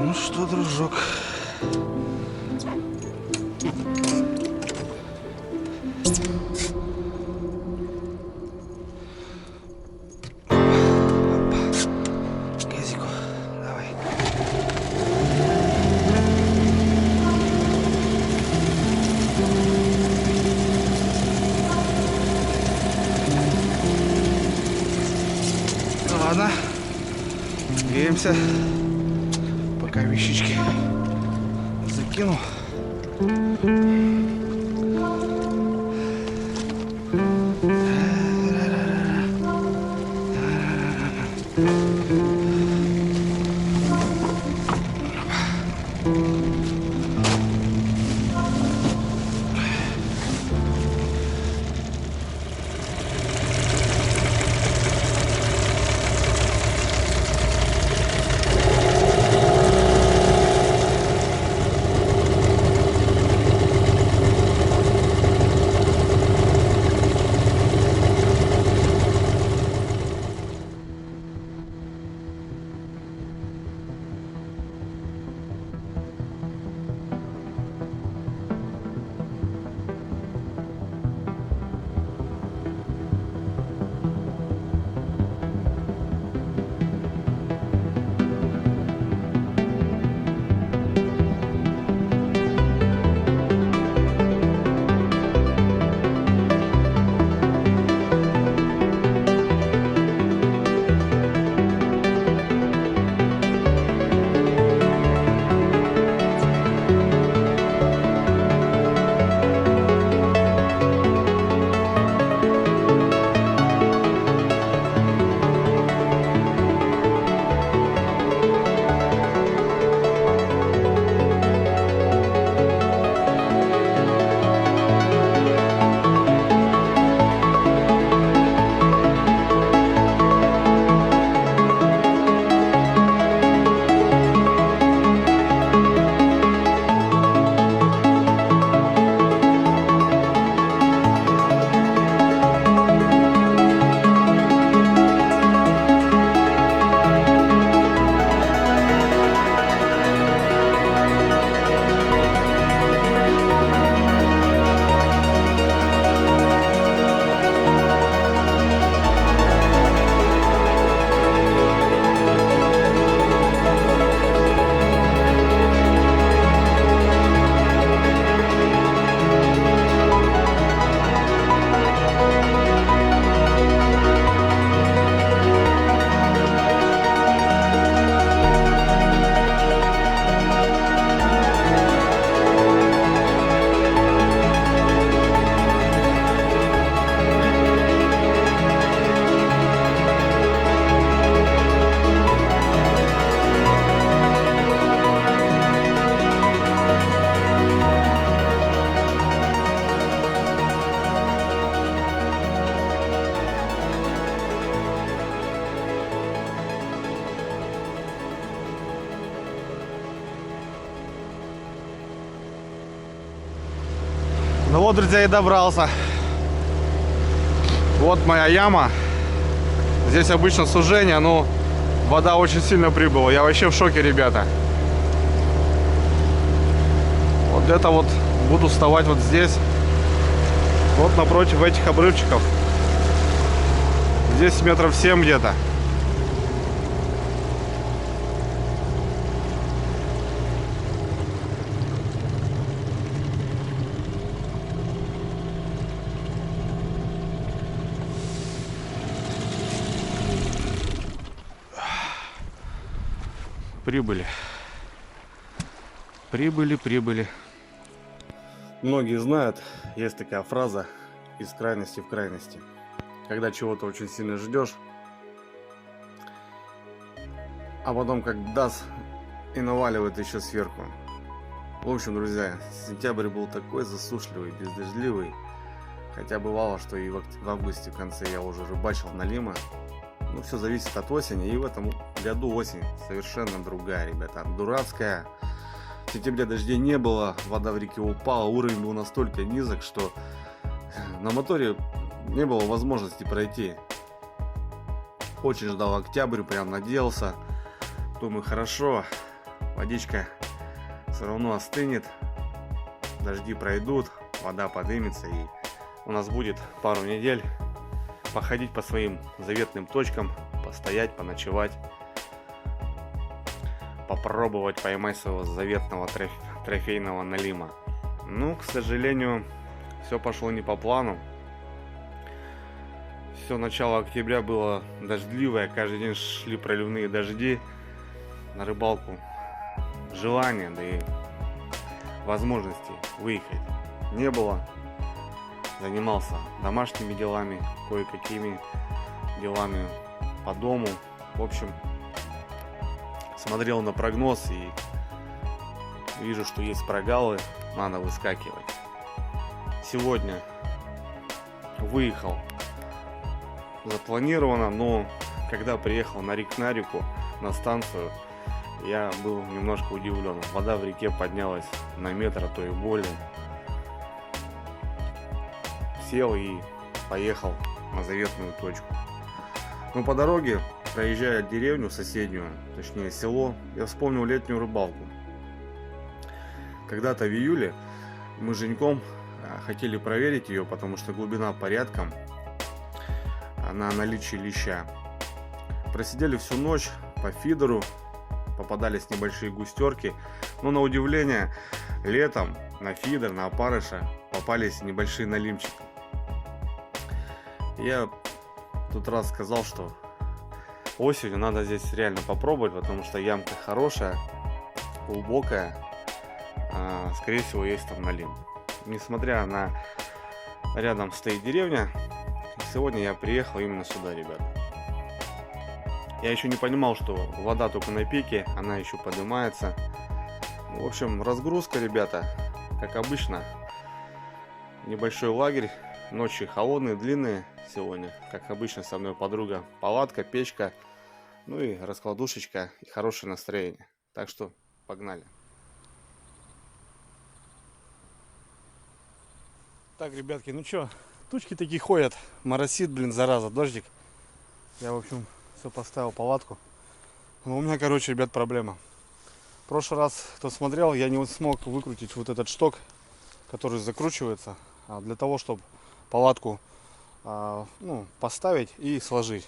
Ну что, дружок, газику, давай. Ну ладно, двигаемся. Пока вещички закину. Ну вот, друзья, и добрался. Вот моя яма. Здесь обычно сужение, но вода очень сильно прибыла. Я вообще в шоке, ребята. Вот это вот буду вставать вот здесь. Вот напротив этих обрывчиков. Здесь метров 7 где-то. Прибыли. Прибыли. Многие знают, есть такая фраза: из крайности в крайности. Когда чего-то очень сильно ждешь, а потом как даст и наваливает еще сверху. В общем, друзья, сентябрь был такой засушливый, бездождливый. Хотя бывало, что и в августе в конце я уже рыбачил на Лима. Ну, все зависит от осени. И в этом году осень совершенно другая, ребята. Дурацкая. В сентябре дождей не было, вода в реке упала, уровень был настолько низок, что на моторе не было возможности пройти. Очень ждал октябрь, прям надеялся. Думаю, хорошо, водичка все равно остынет, дожди пройдут, вода поднимется, и у нас будет пару недель походить по своим заветным точкам, постоять, поночевать, попробовать поймать своего заветного трофейного налима. Ну, к сожалению, все пошло не по плану. Все начало октября было дождливое, каждый день шли проливные дожди. На рыбалку желания, да и возможности выехать не было. Занимался домашними делами, кое-какими делами по дому. В общем, смотрел на прогноз и вижу, что есть прогалы, надо выскакивать. Сегодня выехал запланировано, но когда приехал на реку, на станцию, я был немножко удивлен. Вода в реке поднялась на метр, а то и более. Сел и поехал на заветную точку. Но по дороге, проезжая деревню соседнюю, точнее село, я вспомнил летнюю рыбалку. Когда-то в июле мы с Женьком хотели проверить ее, потому что глубина порядком на наличие леща. Просидели всю ночь по фидеру, попадались небольшие густерки, но на удивление летом на фидер, на опарыша попались небольшие налимчики. Я тут раз сказал, что осенью надо здесь реально попробовать, потому что ямка хорошая, глубокая, скорее всего есть там налим. Несмотря на рядом стоит деревня, сегодня я приехал именно сюда, ребята. Я еще не понимал, что вода только на пике, она еще поднимается. В общем, разгрузка, ребята, как обычно. Небольшой лагерь, ночи холодные, длинные сегодня. Как обычно, со мной подруга, палатка, печка, ну и раскладушечка, и хорошее настроение. Так что погнали. Так, ребятки, ну что, тучки такие ходят, моросит, блин, зараза, дождик. Я, в общем, все поставил палатку. Но у меня, короче, ребят, проблема. В прошлый раз, кто смотрел, я не смог выкрутить вот этот шток, который закручивается, для того, чтобы палатку поставить и сложить.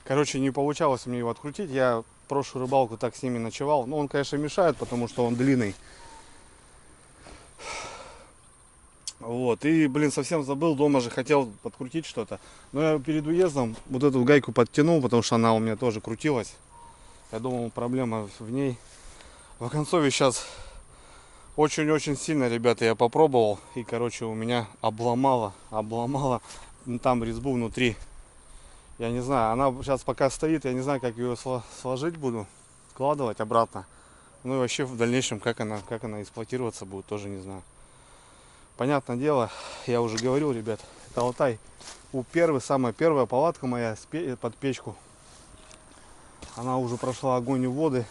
Короче, не получалось мне его открутить. Я прошлую рыбалку так с ними ночевал. Но он, конечно, мешает, потому что он длинный. Вот, и, блин, совсем забыл, дома же хотел подкрутить что-то. Но я перед уездом вот эту гайку подтянул, потому что она у меня тоже крутилась. Я думал, проблема в ней. В оконцове сейчас очень-очень сильно, ребята, я попробовал. И, короче, у меня обломало там резьбу внутри. Я не знаю, она сейчас пока стоит, я не знаю, как ее сложить буду, складывать обратно. Ну и вообще в дальнейшем, как она эксплуатироваться будет, тоже не знаю. Понятное дело, я уже говорил, ребят, это Алтай. Самая первая палатка моя под печку. Она уже прошла огонь и воды.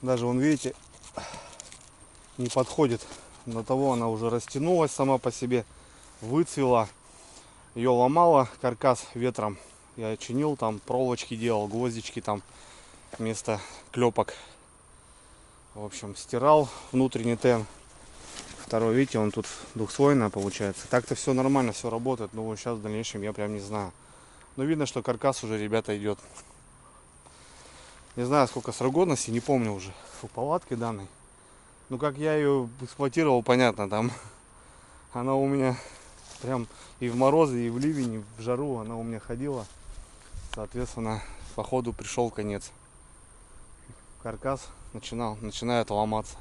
Даже, вон, видите, не подходит До того она уже растянулась сама по себе, выцвела. Ее ломала каркас ветром. Я чинил, там проволочки делал, гвоздички там вместо клепок. В общем, стирал внутренний тен. Второй, видите, он тут двухслойный получается. Так-то все нормально, все работает. Но вот сейчас в дальнейшем я прям не знаю. Но видно, что каркас уже, ребята, идет. Не знаю, сколько срок годности, не помню уже у палатки данной. Ну, как я ее эксплуатировал, понятно, там она у меня прям и в морозы, и в ливень, и в жару она у меня ходила. Соответственно, по ходу пришел конец. Каркас начинает ломаться.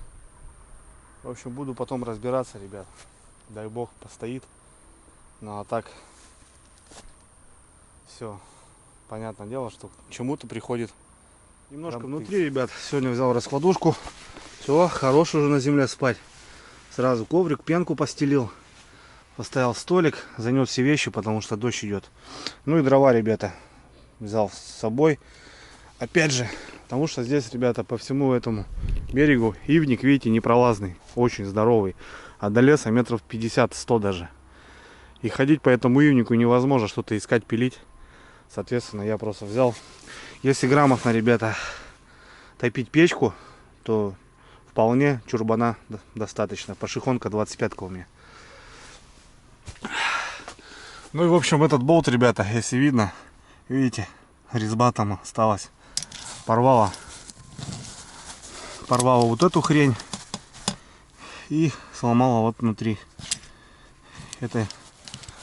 В общем, буду потом разбираться, ребят. Дай бог постоит. Ну а так, все. Понятное дело, что к чему-то приходит. Немножко внутри, ребят. Сегодня взял раскладушку. Все, хорош уже на земле спать. Сразу коврик, пенку постелил. Поставил столик, занес все вещи, потому что дождь идет. Ну и дрова, ребята, взял с собой. Опять же, потому что здесь, ребята, по всему этому берегу ивник, видите, непролазный, очень здоровый. А до леса метров 50-100 даже. И ходить по этому ивнику невозможно, что-то искать, пилить. Соответственно, я просто взял. Если грамотно, ребята, топить печку, то вполне чурбана достаточно. Пашихонка 25 у меня. Ну и в общем, этот болт, ребята, если видно, видите, резьба там осталась. Порвала вот эту хрень и сломала вот внутри. Это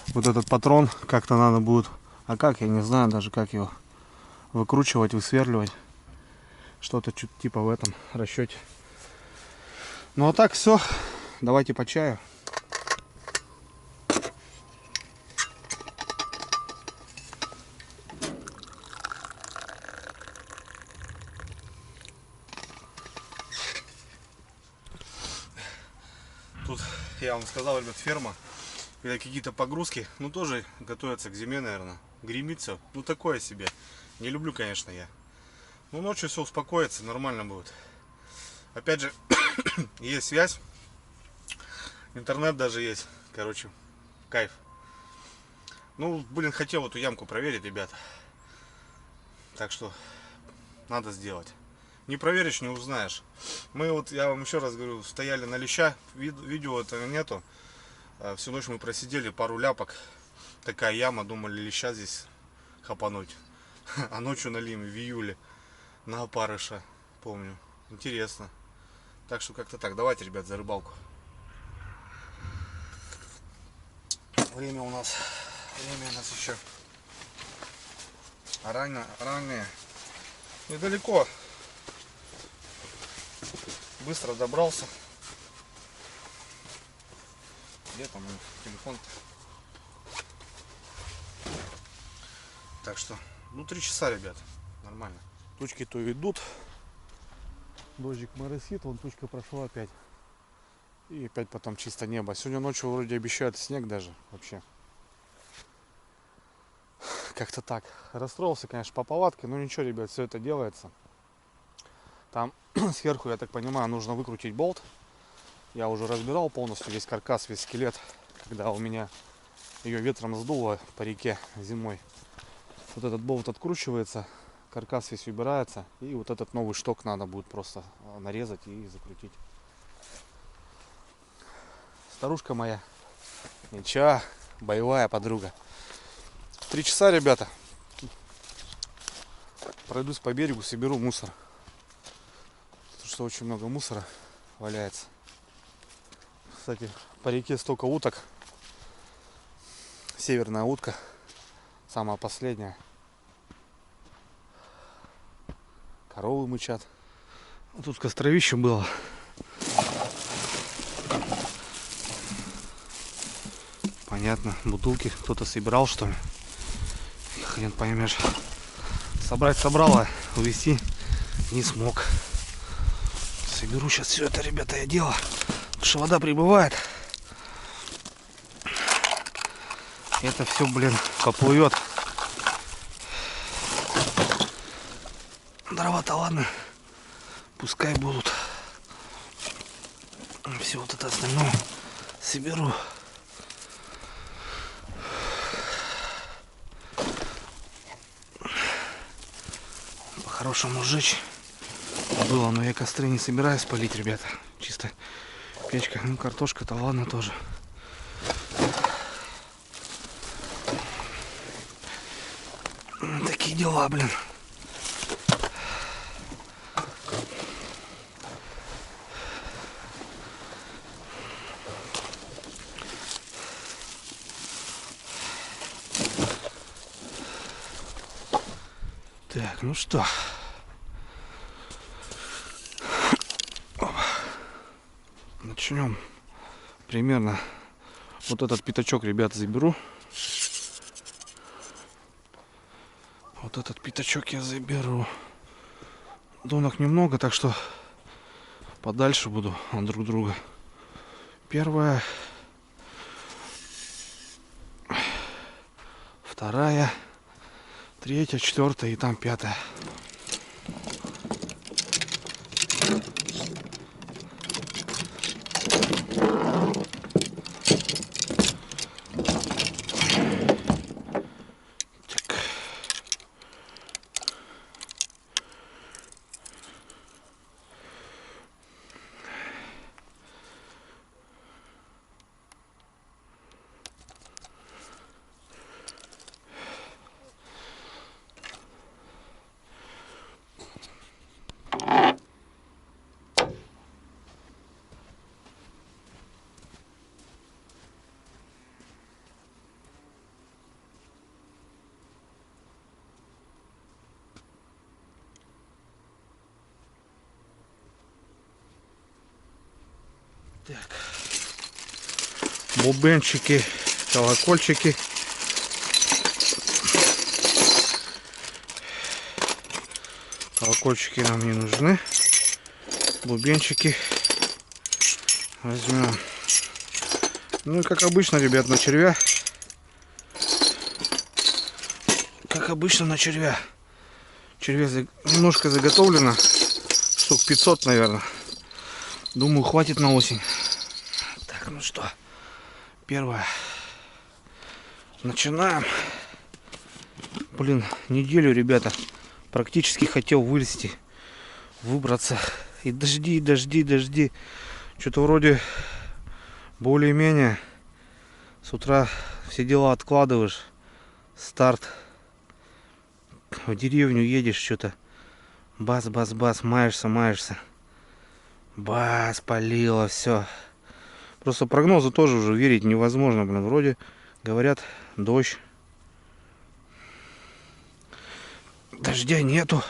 вот этот патрон как-то надо будет, а как, я не знаю даже, как его выкручивать, высверливать. Что-то чуть типа в этом расчете. Ну а так все, давайте по чаю. Тут, я вам сказал, ребят, ферма. Когда какие-то погрузки, ну тоже готовятся к зиме, наверное. Гремит все. Ну такое себе. Не люблю, конечно, я. Ну ночью все успокоится, нормально будет. Опять же, есть связь. Интернет даже есть. Короче, кайф. Ну, блин, хотел эту ямку проверить, ребята. Так что надо сделать. Не проверишь, не узнаешь. Мы вот, я вам еще раз говорю, стояли на леща. Видео этого нету. Всю ночь мы просидели, пару ляпок. Такая яма, думали леща здесь хапануть. А ночью налим в июле на опарыша, помню. Интересно. Так что как-то так. Давайте, ребят, за рыбалку. Время у нас еще раннее. Недалеко. Быстро добрался. Где там телефон? Так что, ну 3 часа, ребят. Нормально. Тучки то идут. Дождик моросит, вон тучка прошла опять. И опять потом чисто небо. Сегодня ночью вроде обещают снег даже вообще. Как-то так. Расстроился, конечно, по палатке, но ничего, ребят, все это делается. Там сверху, я так понимаю, нужно выкрутить болт. Я уже разбирал полностью весь каркас, весь скелет, когда у меня ее ветром сдуло по реке зимой. Вот этот болт откручивается, каркас весь убирается, и вот этот новый шток надо будет просто нарезать и закрутить. Старушка моя, ничего, боевая подруга. 3 часа, ребята. Пройдусь по берегу, соберу мусор. Потому что очень много мусора валяется. Кстати, по реке столько уток. Северная утка. Самая последняя. Коровы мычат. Тут костровище было. Понятно, бутылки кто-то собирал, что ли. Хрен поймешь. Собрать собрал, а увезти не смог. Соберу сейчас все это, ребята, я дело. Потому что вода прибывает. Это все, блин, поплывет. Дрова-то ладно. Пускай будут. Все вот это остальное соберу. По-хорошему сжечь было, но я костры не собираюсь палить, ребята. Чисто печка. Ну, картошка-то ладно тоже. Такие дела, блин. Так, ну что. Начнем. Примерно вот этот пятачок, ребят, заберу. Вот этот пятачок я заберу. Донок немного, так что подальше буду от друг друга. Первая. Вторая. Третья, четвертая и там пятая. Так. Бубенчики, колокольчики. Колокольчики нам не нужны. Бубенчики возьмем. Ну и как обычно, ребят, на червя. Как обычно на червя. Червя немножко заготовлено. Штук 500, наверное. Думаю, хватит на осень. Так, ну что. Первое. Начинаем. Блин, неделю, ребята, практически хотел вылезти, выбраться. И дожди, дожди, дожди. Что-то вроде более-менее. С утра все дела откладываешь. Старт. В деревню едешь, что-то. Бас, маешься. Бас, полило, все. Просто прогнозы тоже уже верить невозможно, блин. Вроде говорят, дождь. Дождя нету.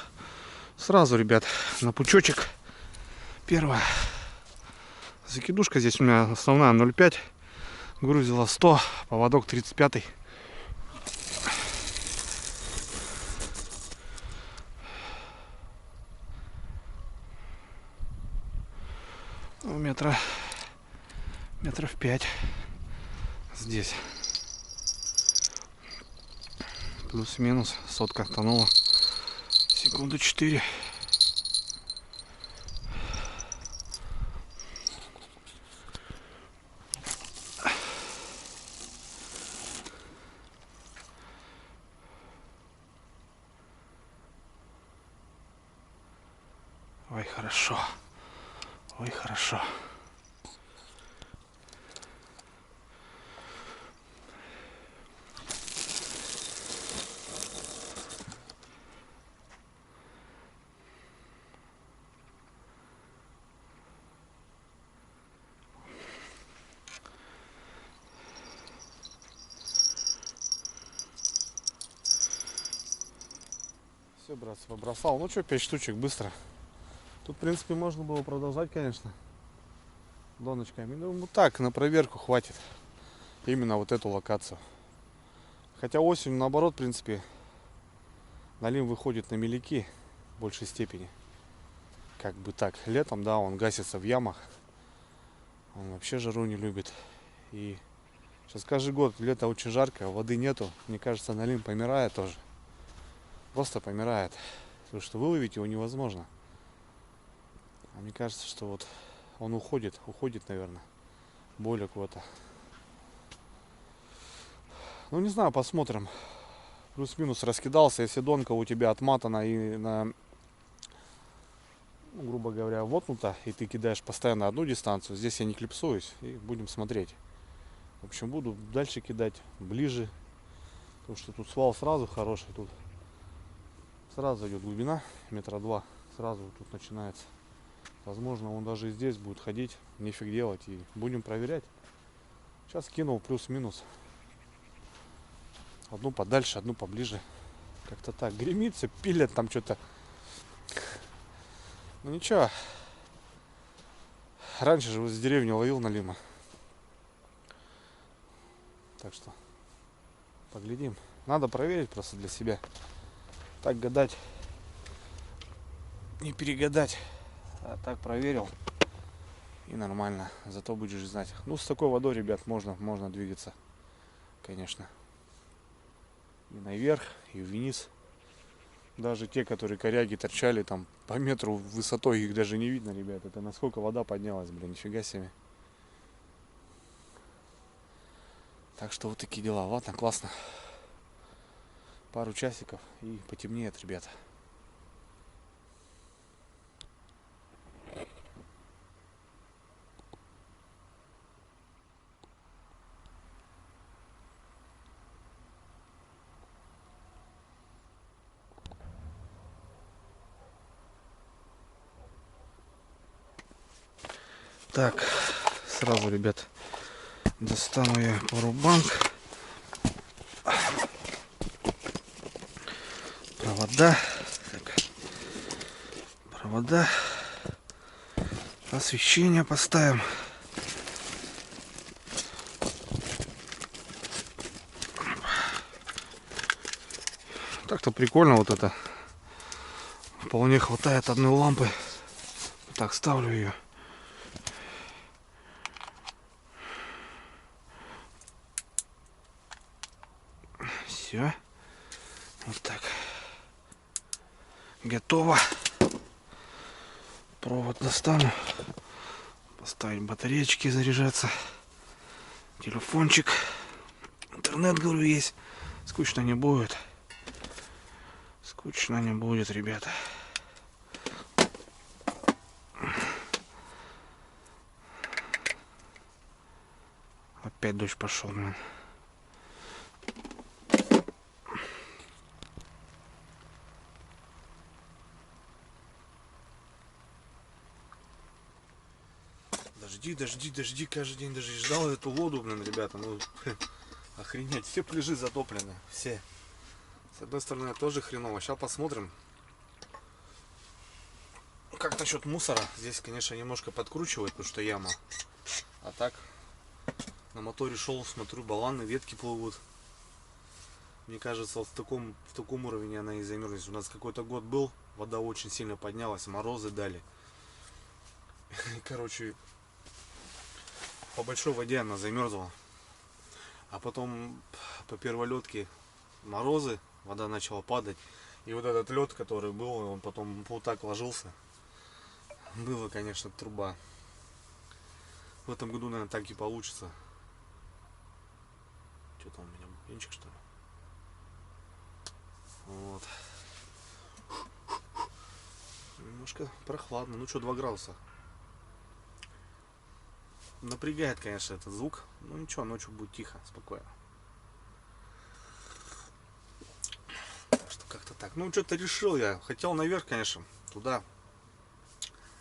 Сразу, ребят, на пучочек. Первое. Закидушка здесь у меня основная 0,5. Грузила 100. Поводок 35. Метров 5 здесь. Плюс-минус. Сотка тонула. Секунду 4. Ой, хорошо. Ой, хорошо. Все, братцы, побросал. Ну что, 5 штучек быстро. Тут, в принципе, можно было продолжать, конечно, доночками. Ну, вот так, на проверку хватит. Именно вот эту локацию. Хотя осенью, наоборот, в принципе, налим выходит на меляки в большей степени. Как бы так. Летом, да, он гасится в ямах. Он вообще жару не любит. И сейчас каждый год лето очень жарко, воды нету. Мне кажется, налим помирает тоже. Просто помирает. Потому что выловить его невозможно. А мне кажется, что вот Он уходит, наверное. Более куда-то. Ну не знаю, посмотрим. Плюс-минус раскидался. Если донка у тебя отматана и на, ну, грубо говоря, вотнута, и ты кидаешь постоянно одну дистанцию, здесь я не клипсуюсь, и будем смотреть. В общем, буду дальше кидать, ближе. Потому что тут свал сразу хороший. Тут сразу идет глубина, 2 метра. Сразу тут начинается. Возможно, он даже и здесь будет ходить, нефиг делать. И будем проверять. Сейчас кинул плюс-минус. Одну подальше, одну поближе. Как-то так. Гремится, пилят там что-то. Ну ничего. Раньше же с деревни ловил налима. Так что поглядим. Надо проверить просто для себя. Так гадать. Не перегадать. А так проверил. И нормально. Зато будешь знать. Ну, с такой водой, ребят, можно двигаться. Конечно. И наверх, и вниз. Даже те, которые коряги торчали там по метру высотой, их даже не видно, ребят. Это насколько вода поднялась, блин, нифига себе. Так что вот такие дела. Ладно, классно. Пару часиков и потемнеет, ребята. Так, сразу, ребят, достану я парубанк. Провода. Так. Провода. Освещение поставим. Так-то прикольно вот это. Вполне хватает одной лампы. Так, ставлю ее. Все. Вот так. Готово. Провод достану. Поставить батареечки заряжаться. Телефончик. Интернет, говорю, есть. Скучно не будет. Скучно не будет, ребята. Опять дождь пошел, блин. Дожди, каждый день даже ждал эту воду, блин, ребята, ну, охренеть, все пляжи затоплены, все. С одной стороны, тоже хреново, сейчас посмотрим. Как насчет мусора, здесь, конечно, немножко подкручивает, потому что яма. А так, на моторе шел, смотрю, баланы, ветки плывут. Мне кажется, вот в таком уровне она и замерзнет. У нас какой-то год был, вода очень сильно поднялась, морозы дали. Короче, по большой воде она замерзла. А потом по перволетке морозы, вода начала падать. И вот этот лед, который был, он потом вот так ложился. Было, конечно, труба. В этом году, наверное, так и получится. Что там у меня, бубенчик, что ли? Вот. Немножко прохладно. Ну что, 2 градуса. Напрягает, конечно, этот звук. Ну ничего, ночью будет тихо, спокойно. Так что как-то так. Ну что-то решил я. Хотел наверх, конечно, туда.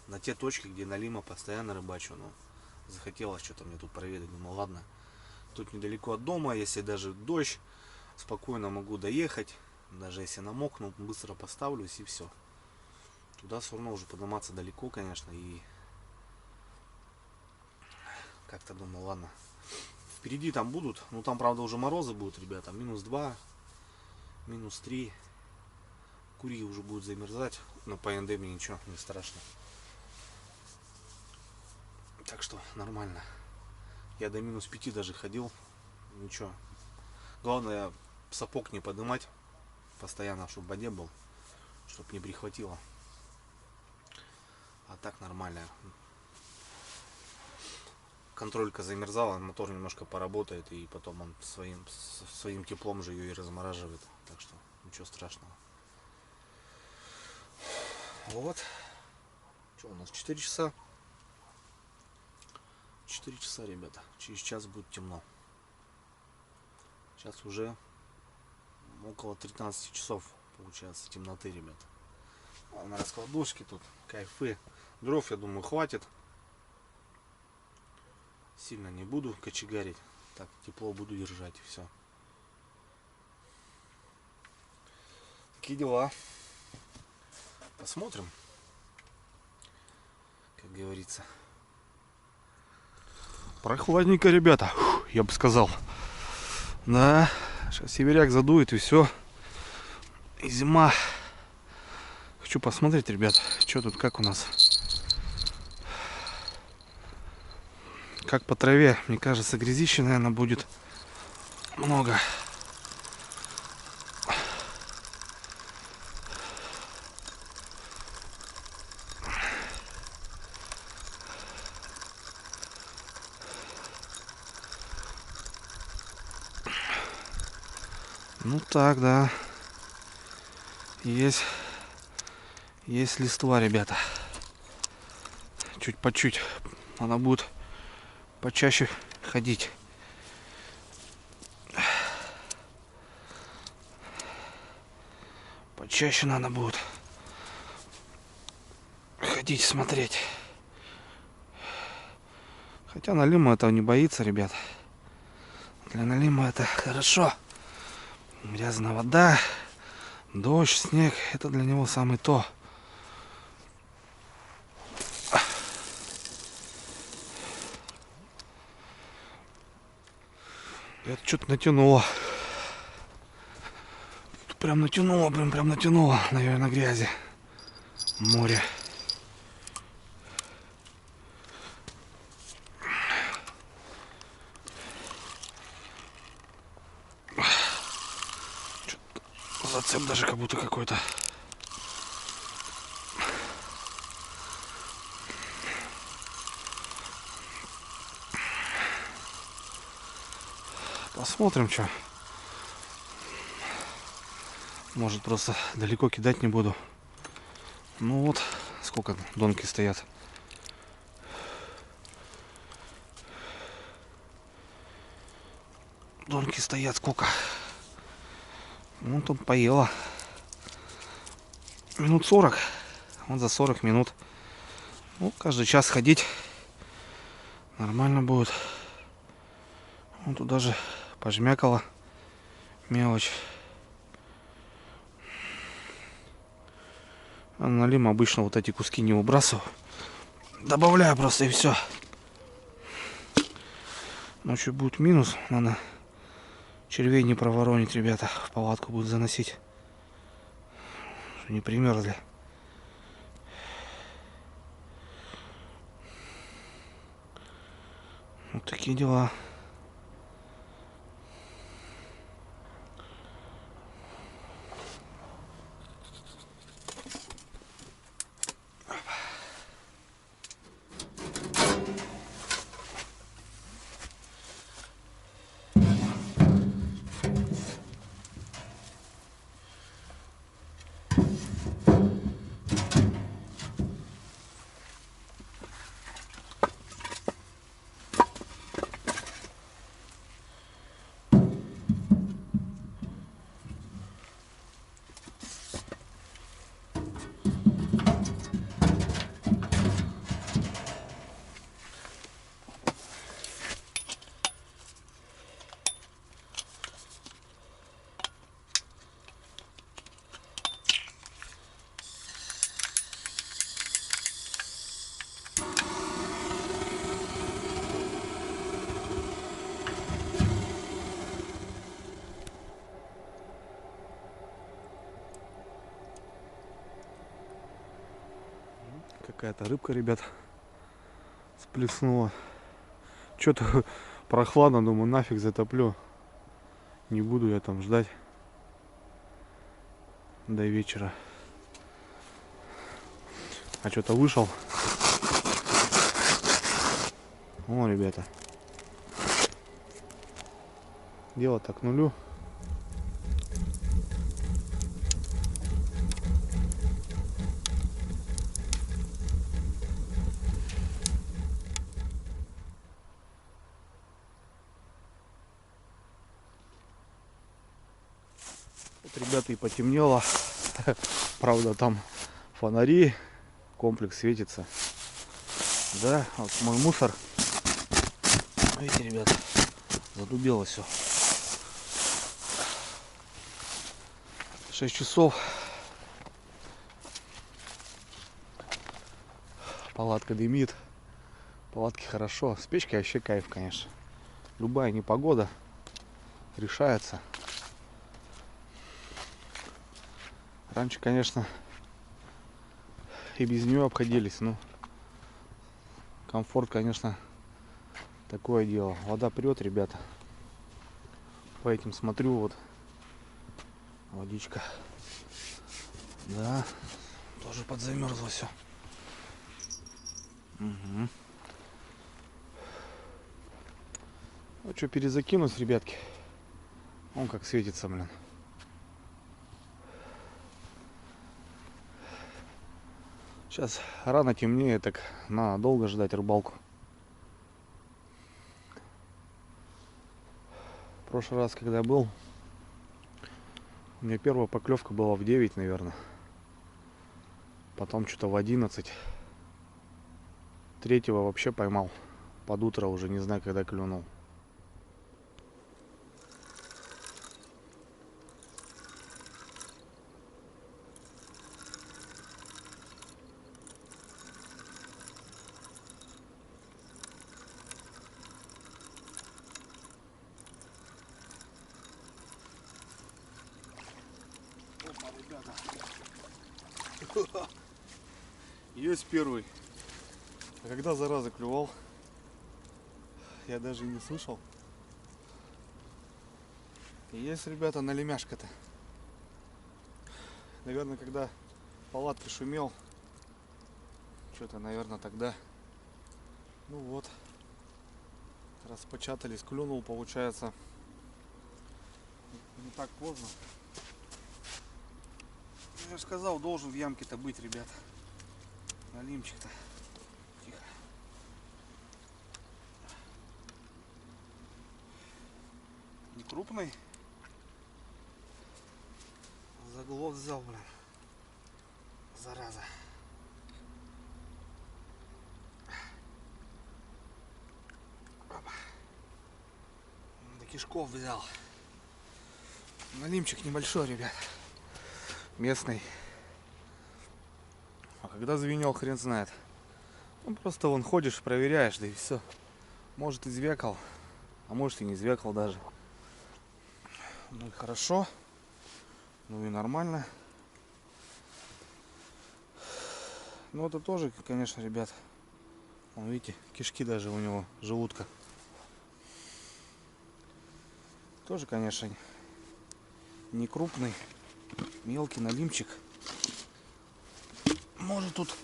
На те точки, где налима постоянно рыбачу. Но захотелось что-то мне тут проверить. Думаю, ладно. Тут недалеко от дома, если даже дождь, спокойно могу доехать. Даже если намокну, быстро поставлюсь и все. Туда все равно уже подниматься далеко, конечно. И как-то думаю, ладно. Впереди там будут. Ну там, правда, уже морозы будут, ребята. -2, -3. Кури уже будут замерзать. Но по НД мне ничего не страшно. Так что нормально. Я до -5 даже ходил. Ничего. Главное, сапог не поднимать. Постоянно, чтобы в воде был. Чтобы не прихватило. А так нормально. контролька замерзала, мотор немножко поработает, и потом он своим теплом же ее и размораживает. Так что ничего страшного. Вот. Что у нас? 4 часа. 4 часа, ребята. Через час будет темно. Сейчас уже около 13 часов получается темноты, ребят. На раскладушке тут кайфы. Дров, я думаю, хватит. Сильно не буду кочегарить. Так, тепло буду держать, и все. Такие дела. Посмотрим, как говорится. Прохладненько, ребята. Фух, я бы сказал. Да, сейчас северяк задует и все. И зима. Хочу посмотреть, ребят, что тут, как у нас. Как по траве, мне кажется, грязища, наверное, будет много. Ну так, да. Есть листва, ребята. Чуть по чуть. Она будет почаще ходить. Почаще надо будет ходить, смотреть. Хотя налима этого не боится, ребят. Для налима это хорошо. Грязная вода, дождь, снег, это для него самое то. Это что-то натянуло. Прям натянуло, прям натянуло, наверное, грязи. Море. Зацеп даже как будто какой-то. Посмотрим, что. Может, просто далеко кидать не буду. Ну вот, сколько донки стоят. Донки стоят сколько. Ну, тут поела. Минут 40. Вот за 40 минут. Ну, каждый час ходить. Нормально будет. Вот тут даже пожмякала мелочь. А на налим обычно вот эти куски не выбрасываю. Добавляю просто и все. Ночью будет минус. Надо червей не проворонить, ребята. В палатку будут заносить. Чтобы не примерзли. Вот такие дела. Какая-то рыбка, ребят, сплеснула. Что-то прохладно, думаю, нафиг затоплю. Не буду я там ждать до вечера. А что-то вышел. О, ребята. Дело так к нулю. Вот, ребята, и потемнело. Правда, там фонари, комплекс светится. Да, вот мой мусор. Видите, ребята, задубело все. 6 часов. Палатка дымит. Палатки хорошо. С печкой вообще кайф, конечно. Любая непогода решается. Раньше, конечно, и без нее обходились, но комфорт, конечно, такое дело. Вода прет, ребята. По этим смотрю, вот водичка. Да, тоже подзамерзло все. Угу. Ну что, перезакинуть, ребятки. Он как светится, блин. Сейчас рано темнеет, так надо долго ждать рыбалку. В прошлый раз, когда был, у меня первая поклевка была в 9, наверное. Потом что-то в 11. Третьего вообще поймал. Под утро уже не знаю, когда клюнул. Опа, ребята. Есть первый. А когда зараза клювал, я даже и не слышал. И есть, ребята, на лемяшка-то. Наверное, когда в палатке шумел, что-то, наверное, тогда. Ну вот, распечатались, клюнул, получается, не так поздно. Я же сказал, должен в ямке-то быть, ребят. Налимчик-то. Тихо. Не крупный. Заглот взял, блин. Зараза. До кишков взял. Налимчик небольшой, ребят. Местный. А когда звенел, хрен знает. Ну, просто вон ходишь, проверяешь, да и все. Может и звякал, а может и не звякал даже. Ну и хорошо. Ну и нормально. Ну это тоже, конечно, ребят. Вон, видите, кишки даже у него, желудка. Тоже, конечно, не крупный. Мелкий налимчик. Может тут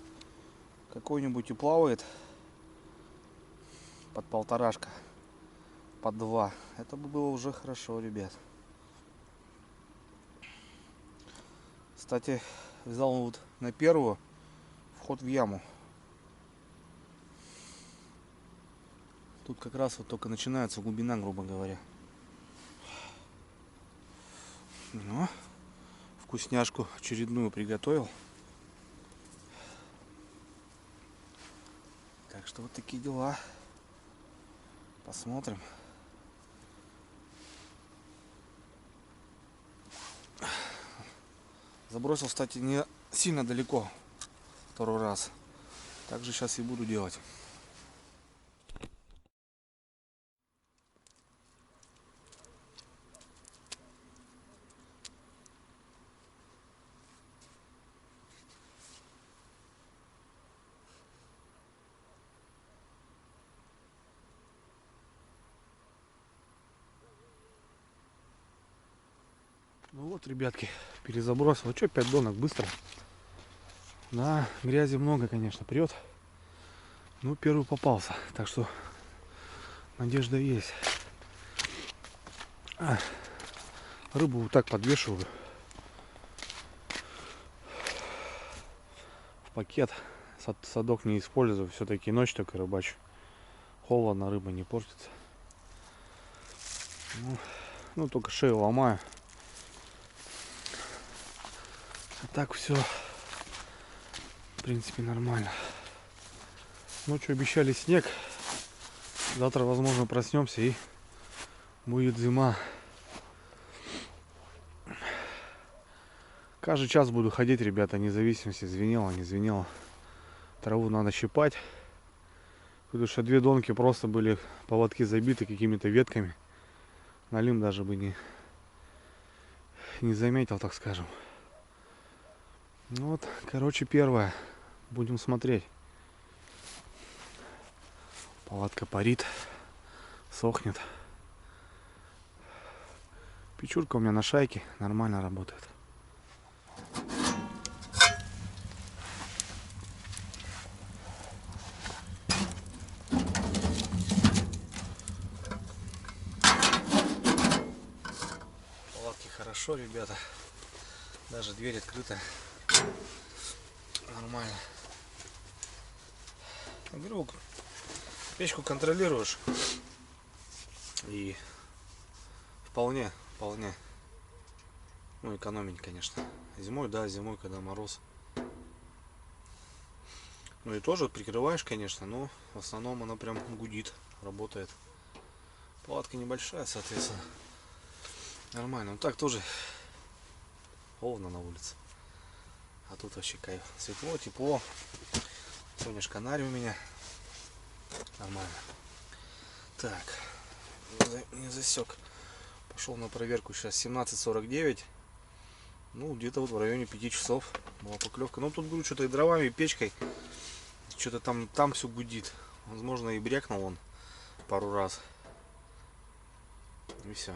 какой-нибудь и плавает под полторашка, под 2. Это бы было уже хорошо, ребят. Кстати, взял вот на первую вход в яму. Тут как раз вот только начинается глубина, грубо говоря. Ну, вкусняшку очередную приготовил. Так что вот такие дела. Посмотрим. Забросил, кстати, не сильно далеко. Второй раз. Так же сейчас и буду делать. Ну вот, ребятки, перезабросил. Что, 5 донок быстро. Да, грязи много, конечно, прет. Ну, первый попался. Так что Надежда есть. Рыбу вот так подвешиваю в пакет. Садок не использую, все-таки ночь только рыбачу. Холодно, рыба не портится. Ну только шею ломаю. А так все, в принципе, нормально. Ночью обещали снег. Завтра, возможно, проснемся и будет зима. Каждый час буду ходить, ребята, вне зависимости, звенело, не звенело. Траву надо щипать. Потому что 2 донки просто были, поводки забиты какими-то ветками. Налим даже бы не заметил, так скажем. Ну вот, короче, первое. Будем смотреть. Палатка парит, сохнет. Печурка у меня на шайке, нормально работает. Палатки хорошо, ребята. Даже дверь открыта. Нормально. Говорю, печку контролируешь. И вполне. Ну, экономить, конечно. Зимой, да, зимой, когда мороз. Ну и тоже прикрываешь, конечно, но в основном она прям гудит, работает. Палатка небольшая, соответственно. Нормально. Ну так тоже холодно на улице. А тут вообще кайф. Светло, тепло. Солнышко нари у меня. Нормально. Так. Не засек. Пошел на проверку. Сейчас 17:49. Ну, где-то вот в районе 5 часов была поклевка. Ну, тут, говорю, что-то и дровами, и печкой. Что-то там все гудит. Возможно, и брякнул он пару раз. И все.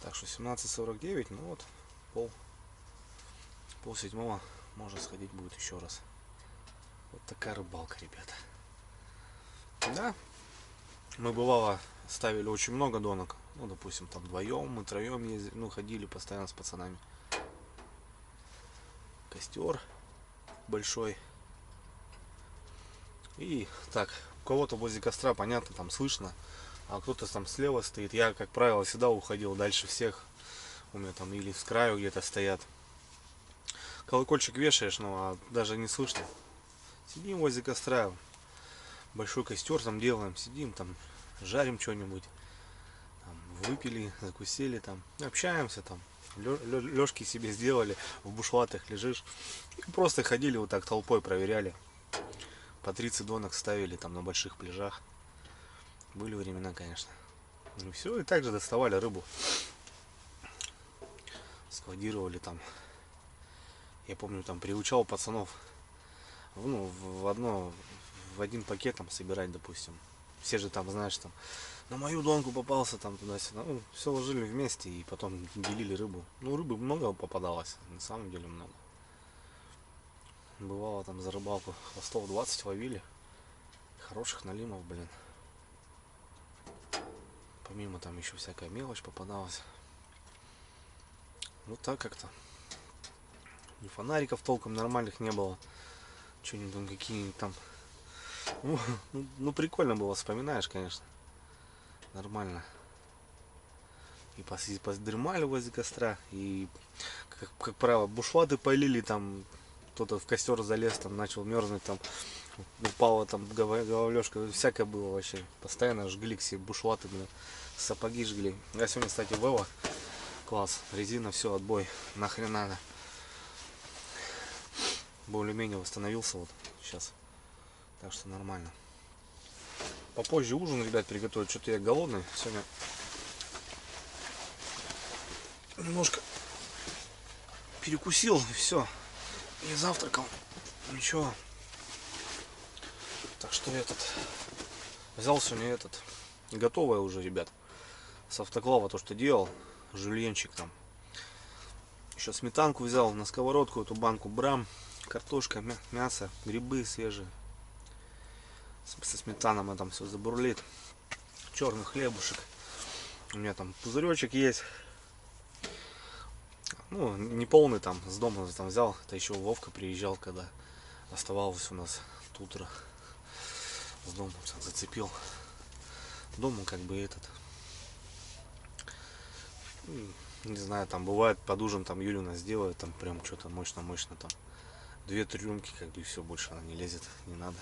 Так что 17:49, ну вот, пол седьмого можно сходить будет еще раз. Вот такая рыбалка, ребята. Да, мы бывало ставили очень много донок. Ну, допустим, там вдвоем, мы троем ездили, ну, ходили постоянно с пацанами. Костер большой. И так, у кого-то возле костра, понятно, там слышно, а кто-то там слева стоит. Я, как правило, всегда уходил дальше всех. У меня там или с краю где-то стоят. Колокольчик вешаешь, ну а даже не слышно. Сидим возле костра, большой костер там делаем, сидим там, жарим что-нибудь, выпили, закусили там, общаемся там, лёжки себе сделали, в бушлатах лежишь. И просто ходили вот так толпой, проверяли. По 30 донок ставили там на больших пляжах. Были времена, конечно. И все, и также доставали рыбу. Складировали там. Я помню, там приучал пацанов, ну, в один пакет там собирать, допустим. Все же там, знаешь, там на мою донку попался там туда-сюда. Ну, все ложили вместе и потом делили рыбу. Ну, рыбы много попадалось, на самом деле много. Бывало там за рыбалку хвостов 20 ловили. Хороших налимов, блин. Помимо там еще всякая мелочь попадалась. Вот так как-то. И фонариков толком нормальных не было. Что-нибудь там, какие-нибудь там. Ну, прикольно было, вспоминаешь, конечно. Нормально. И подремали возле костра. И, как правило, бушлаты полили там. Кто-то в костер залез, там начал мерзнуть, там упала там головлешка. Всякое было вообще. Постоянно жгли все бушлаты, блин. Сапоги жгли. Я сегодня, кстати, Вева. Класс. Резина, все, отбой. Нахрен надо. Более-менее восстановился вот сейчас. Так что нормально. Попозже ужин, ребят, приготовить. Что-то я голодный. Сегодня немножко перекусил и все. Не завтракал. Ничего. Так что взял сегодня готовое уже, ребят. С автоклава то, что делал. Жульенчик там. Еще сметанку взял на сковородку, эту банку брам. Картошка, мясо, грибы свежие. Со сметаной мы там все забурлит. Черный хлебушек. У меня там пузыречек есть. Ну, не полный там, с дома там взял. Это еще Вовка приезжал, когда оставалось у нас утро. С дома зацепил. Дома как бы этот. Не знаю, там бывает под ужин там Юля у нас делает, там прям что-то мощно-мощно там. 2-3 рюмки, как бы, и все, больше она не лезет, не надо.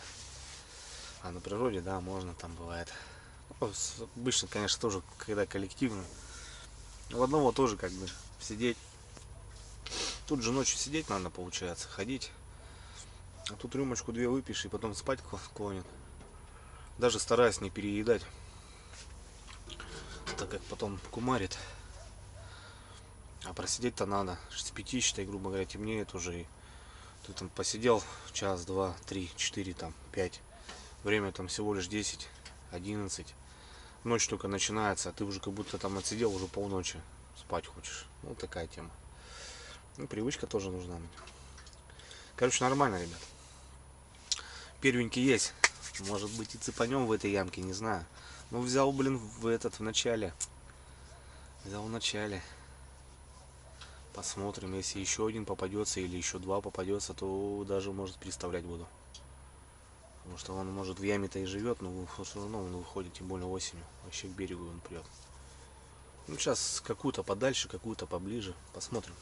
А на природе, да, можно, там бывает. Ну, обычно, конечно, тоже, когда коллективно. В одного тоже как бы сидеть. Тут же ночью сидеть надо, получается, ходить. А тут рюмочку 2 выпьешь и потом спать клонит. Даже стараюсь не переедать, так как потом кумарит. А просидеть-то надо. С 5, считай, грубо говоря, темнеет уже. И ты там посидел час, 2, 3, 4, там, 5. Время там всего лишь 10, 11. Ночь только начинается, а ты уже как будто там отсидел уже полночи. Спать хочешь. Ну, такая тема. Ну, привычка тоже нужна. Короче, нормально, ребят. Первенький есть. Может быть, и цепанем в этой ямке, не знаю. Ну, взял, блин, в начале. Взял в начале. Посмотрим, если еще один попадется или еще 2 попадется, то даже, может, переставлять буду. Потому что он, может, в яме-то и живет, но все равно он выходит, тем более осенью. Вообще к берегу он прет. Ну, сейчас какую-то подальше, какую-то поближе. Посмотрим.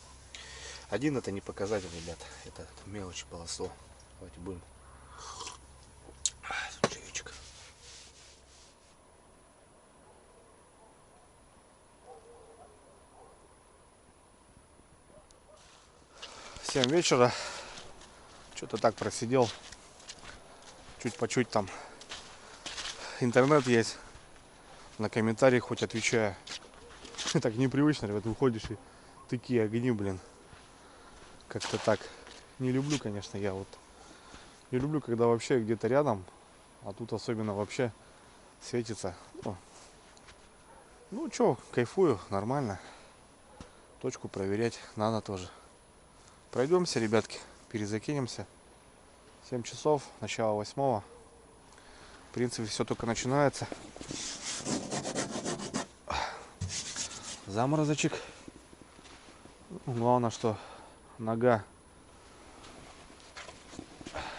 Один это не показатель, ребят. Это мелочь, полосло. Давайте будем. Чаечек. Семь вечера. Что-то так просидел. Чуть по чуть там. Интернет есть. На комментарии хоть отвечаю. Так непривычно, ребят, выходишь и такие огни, блин. Как-то так. Не люблю, конечно, я вот. Не люблю, когда вообще где-то рядом, а тут особенно вообще светится. Ну чё, кайфую, нормально. Точку проверять надо тоже. Пройдемся, ребятки, перезакинемся. 7 часов, начало 8. В принципе, все только начинается. Заморозочек. Главное, что нога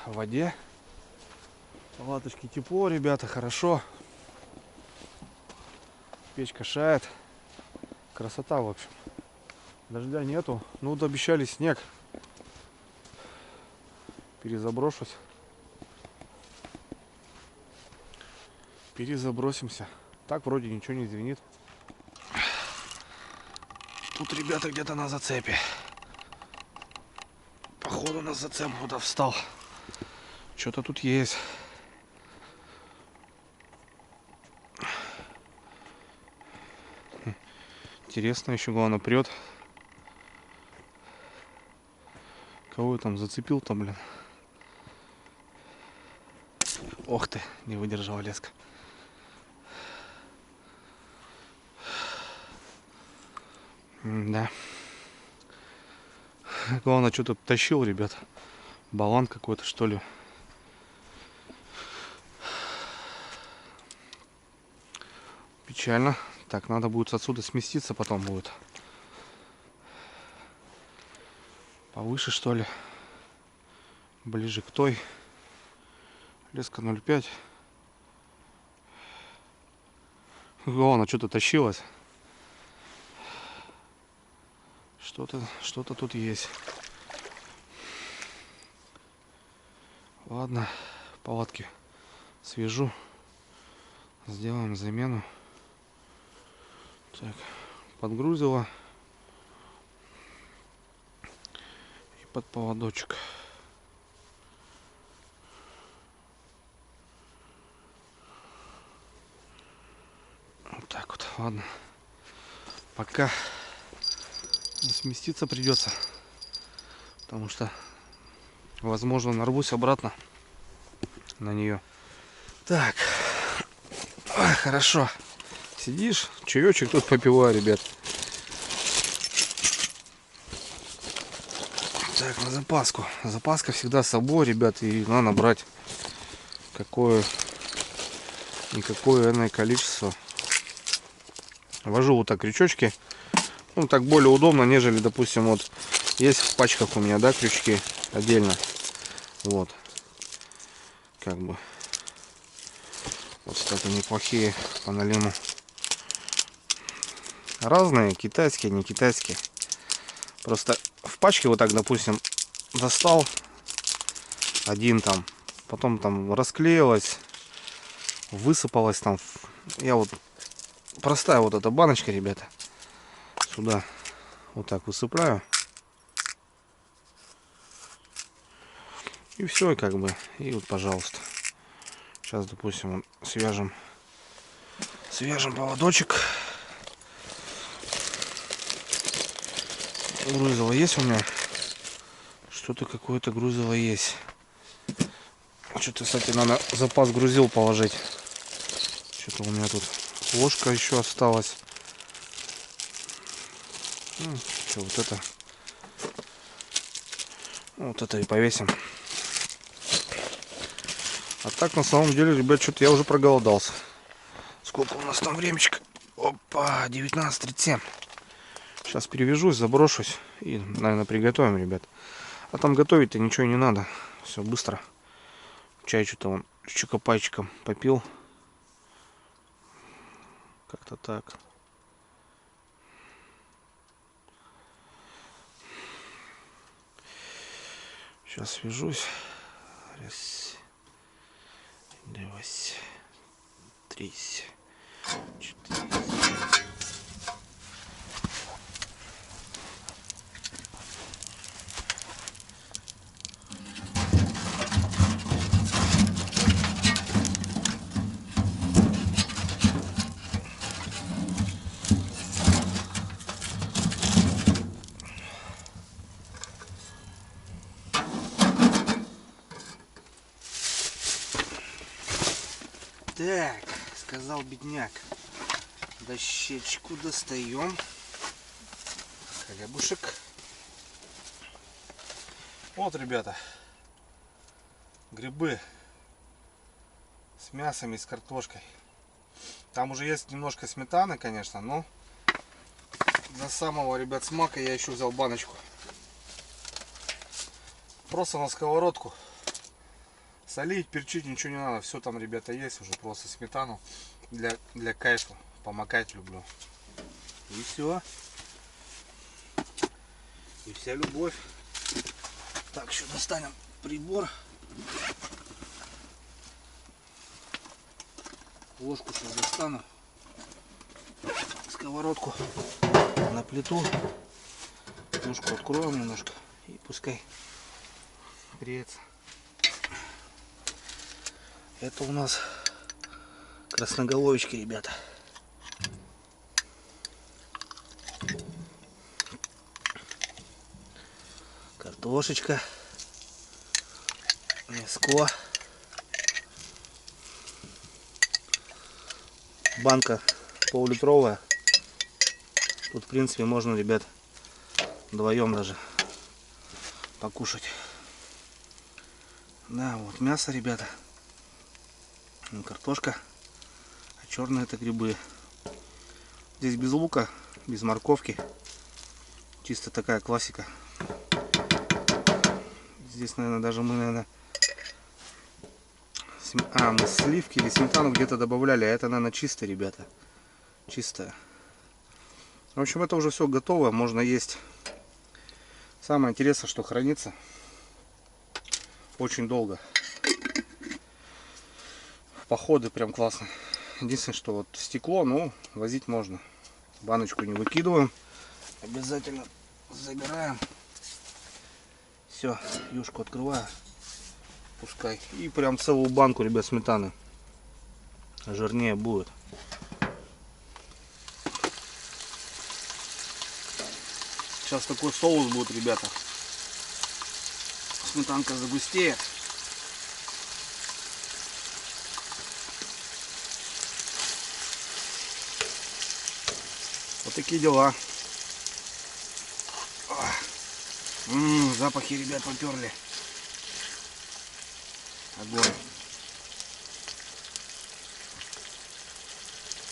в воде. Палаточки тепло, ребята, хорошо. Печка шает. Красота, в общем. Дождя нету. Ну, вот обещали снег. Перезаброшусь. Перезабросимся. Так вроде ничего не звенит. Тут ребята где-то на зацепе. Походу на зацеп куда встал. Что-то тут есть. Интересно, еще главное прет. Кого я там зацепил там, блин. Ох ты, не выдержала леска. Да. Главное, что-то тащил, ребят. Балан какой-то, что ли. Печально. Так, надо будет отсюда сместиться, потом будет. Повыше, что ли. Ближе к той. Леска 0,5. Главное, что-то тащилось. Что-то тут есть. Ладно, палатки свяжу. Сделаем замену. Так, подгрузила. И под поводочек. Вот так вот, ладно. Пока сместиться придется. Потому что, возможно, нарвусь обратно на нее. Так. Ой, хорошо. Сидишь, чаечек тут попиваю, ребят. Так, на запаску. Запаска всегда с собой, ребят, и надо брать какое никакое иное количество. Вожу вот так крючочки. Ну, так более удобно, нежели, допустим, вот есть в пачках у меня, да, крючки отдельно. Вот. Как бы. Вот, кстати, неплохие по налиму. Разные, китайские, не китайские. Просто в пачке вот так, допустим, достал один там, потом там расклеилось, высыпалось там. Я вот простая вот эта баночка, ребята, сюда вот так высыпаю. И все, как бы, и вот, пожалуйста. Сейчас, допустим, свяжем поводочек. Грузово есть у меня? Что-то какое-то грузово есть. Что-то, кстати, надо запас грузил положить. Что-то у меня тут ложка еще осталась. Ну, что, вот это. Вот это и повесим. А так, на самом деле, ребят, что-то я уже проголодался. Сколько у нас там времечко? Опа, 19:37. Сейчас перевяжусь, заброшусь и, наверное, приготовим, ребят. А там готовить-то ничего не надо. Все быстро. Чай что-то он с чокопайчиком попил. Как-то так. Сейчас свяжусь. Раз, два, три, 4. Так, сказал бедняк. Дощечку достаем. Хлебушек. Вот, ребята, грибы с мясом и с картошкой. Там уже есть немножко сметаны, конечно, но для самого, ребят, смака я еще взял баночку. Просто на сковородку. Солить, перчить ничего не надо. Все там, ребята, есть уже. Просто сметану для кайфа. Помакать люблю. И все. И вся любовь. Так, еще достанем прибор. Ложку сейчас достану. Сковородку на плиту. Ножку откроем немножко. И пускай греется. Это у нас красноголовички, ребята. Картошечка. Мяско. Банка пол-литровая. Тут, в принципе, можно, ребят, вдвоем даже покушать. Да, вот мясо, ребята. Картошка. А черные это грибы. Здесь без лука, без морковки. Чисто такая классика. Здесь, наверное, даже мы, мы сливки или сметану где-то добавляли. А это, наверное, чистое, ребята. Чистое. В общем, это уже все готово. Можно есть. Самое интересное, что хранится очень долго. Походы прям классно. Единственное, что вот стекло, ну, возить можно. Баночку не выкидываем. Обязательно забираем. Все, юшку открываю. Пускай. И прям целую банку, ребят, сметаны. Жирнее будет. Сейчас такой соус будет, ребята. Сметанка загустеет. Вот такие дела. Запахи, ребят, поперли. Огонь.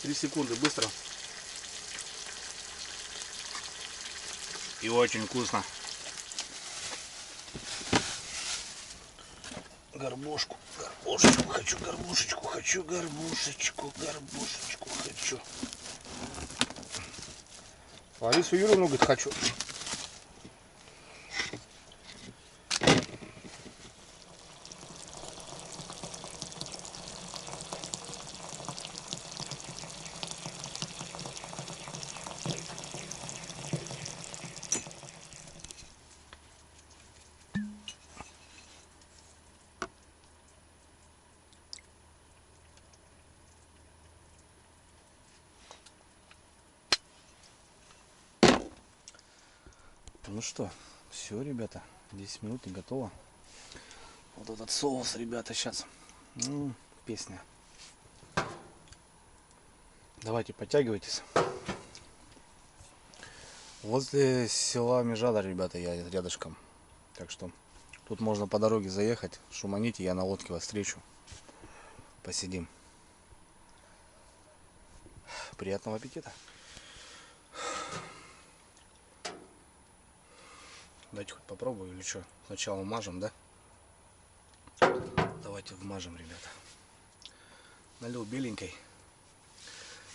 3 секунды, быстро. И очень вкусно. Горбушку хочу, горбушечку хочу. Ларису Юрьевну, говорит, хочу. Ну что, все, ребята, 10 минут и готово. Вот этот соус, ребята, сейчас. Песня. Давайте, подтягивайтесь. Возле села Межада, ребята, я рядышком. Так что тут можно по дороге заехать, шуманите, я на лодке вас встречу. Посидим. Приятного аппетита. Давайте хоть попробую или что? Сначала вмажем, да? Давайте вмажем, ребята. Налил беленькой.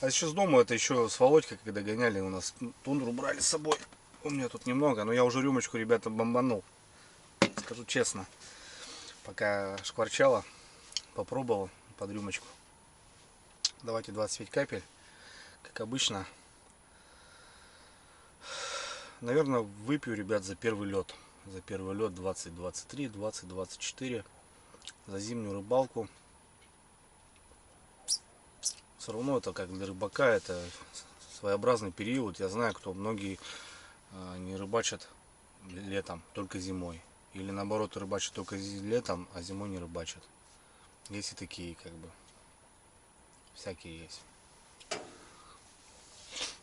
А сейчас дома, это еще с Володькой, когда гоняли, у нас тундру брали с собой. У меня тут немного, но я уже рюмочку, ребята, бомбанул. Скажу честно. Пока шкварчало, попробовал под рюмочку. Давайте 25 капель, как обычно. Наверное, выпью, ребят, за первый лед. За первый лед 20-23, 20-24. За зимнюю рыбалку. Все равно это как для рыбака, это своеобразный период. Я знаю, кто многие не рыбачат летом, только зимой. Или наоборот, рыбачат только летом, а зимой не рыбачат. Есть и такие, как бы. Всякие есть.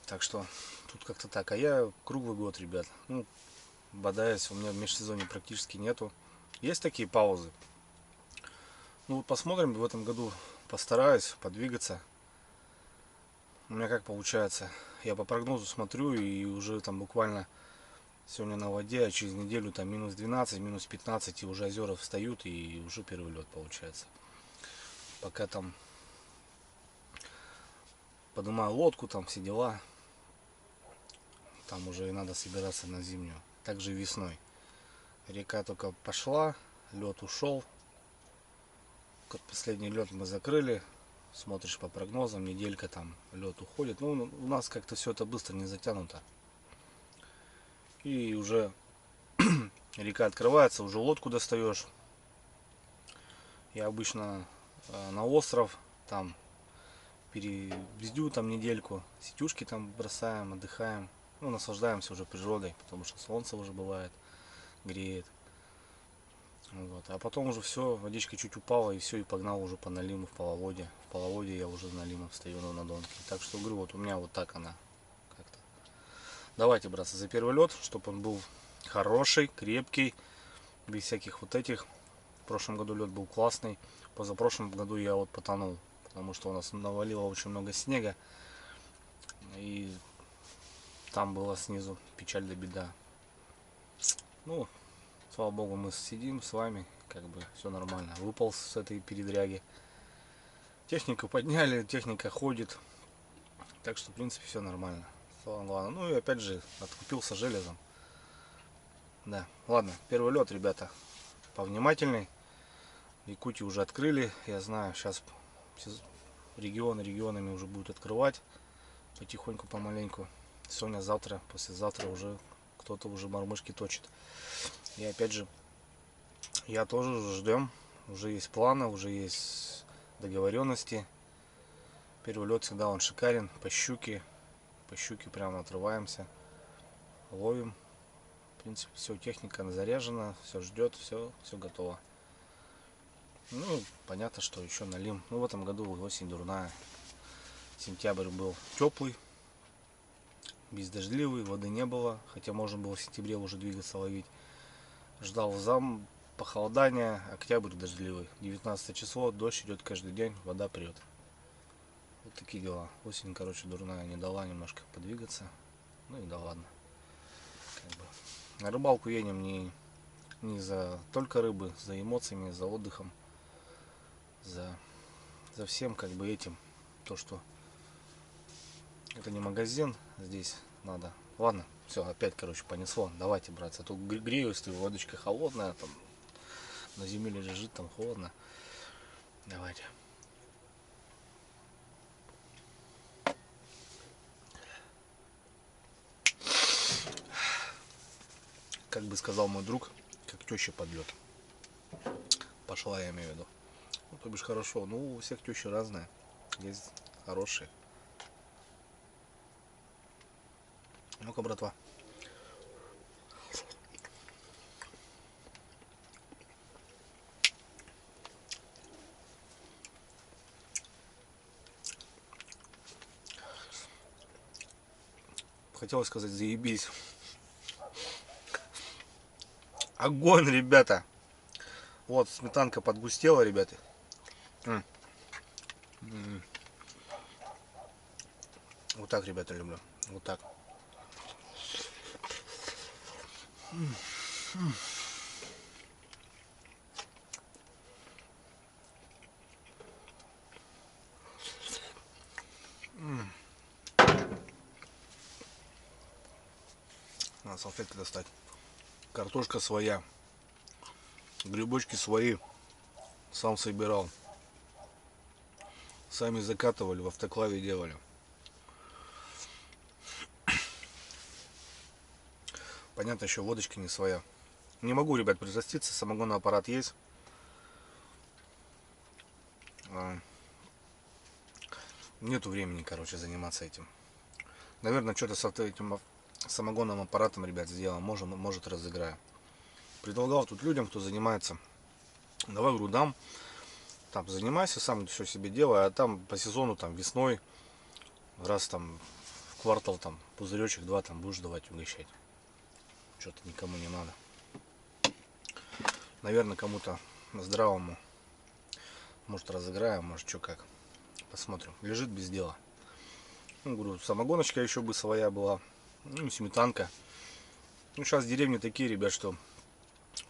Так что тут как-то так. А я круглый год, ребят. Ну, бодаясь, у меня в межсезонье практически нету. Есть такие паузы. Ну вот посмотрим, в этом году постараюсь подвигаться. У меня как получается. Я по прогнозу смотрю, и уже там буквально сегодня на воде, а через неделю там минус 12, минус 15, и уже озера встают, и уже первый лед получается. Пока там поднимаю лодку, там все дела. Там уже и надо собираться на зимнюю. Также весной. Река только пошла, лед ушел. Последний лед мы закрыли. Смотришь по прогнозам, неделька там лед уходит. Ну, у нас как-то все это быстро не затянуто. И уже река открывается, уже лодку достаешь. Я обычно на остров там перебездю там недельку. Сетюшки там бросаем, отдыхаем. Ну, наслаждаемся уже природой, потому что солнце уже бывает, греет. Вот. А потом уже все, водичка чуть упала, и все, и погнал уже по налиму в половодье. В половодье я уже налимом стою на донке. Так что, говорю, вот у меня вот так она как-то. Давайте, братцы, за первый лед, чтобы он был хороший, крепкий, без всяких вот этих. В прошлом году лед был классный. Позапрошлом году я вот потонул, потому что у нас навалило очень много снега. И там было снизу печаль да беда. Ну, слава богу, мы сидим с вами, как бы все нормально. Выполз с этой передряги. Технику подняли, техника ходит. Так что, в принципе, все нормально. Слава главное. Ну и опять же, откупился железом. Да, ладно, первый лед, ребята, повнимательней. Якутию уже открыли, я знаю, сейчас регионами уже будут открывать. Потихоньку, помаленьку. Сегодня, завтра, послезавтра уже кто-то уже мормышки точит. И опять же, я тоже уже ждем. Уже есть планы, уже есть договоренности. Первый лед всегда он шикарен. По щуке прямо отрываемся. Ловим. В принципе, все, техника заряжена, все ждет, все готово. Ну, понятно, что еще налим. Ну, в этом году осень дурная. Сентябрь был теплый, бездождливый, воды не было. Хотя можно было в сентябре уже двигаться, ловить. Ждал похолодания, октябрь дождливый. 19 число, дождь идет каждый день, вода прет. Вот такие дела. Осень, короче, дурная, не дала немножко подвигаться. Ну и да ладно. Как бы. На рыбалку едем не за только рыбы, за эмоциями, за отдыхом, за всем как бы этим. То, что это не магазин, здесь надо. Ладно, все, опять, короче, понесло. Давайте, братцы. А то греюсь, ты, водочка холодная, там на земле лежит, там холодно. Давайте. Как бы сказал мой друг, как теща под лед. Пошла, я имею в виду. Ну, то бишь хорошо. Ну, у всех тещи разные. Есть хорошие. Ну-ка, братва. Хотелось сказать, заебись. Огонь, ребята. Вот, сметанка подгустела, ребята. Вот так, ребята, люблю. Вот так. Надо салфетки достать. Картошка своя. Грибочки свои. Сам собирал. Сами закатывали, в автоклаве делали. Понятно, еще водочка не своя. Не могу, ребят, пристраститься. Самогонный аппарат есть. Нету времени, короче, заниматься этим. Наверное, что-то с этим самогонным аппаратом, ребят, сделаем. Может разыграю. Предлагал тут людям, кто занимается. Давай, говорю, дам. Там занимайся, сам все себе делай. А там по сезону, там весной, раз там в квартал, там пузыречек, два там будешь давать угощать. Что-то никому не надо. Наверное, кому-то здравому. Может разыграем, может что как. Посмотрим. Лежит без дела. Ну, говорю, самогоночка еще бы своя была. Ну, сметанка. Ну, сейчас деревни такие, ребят, что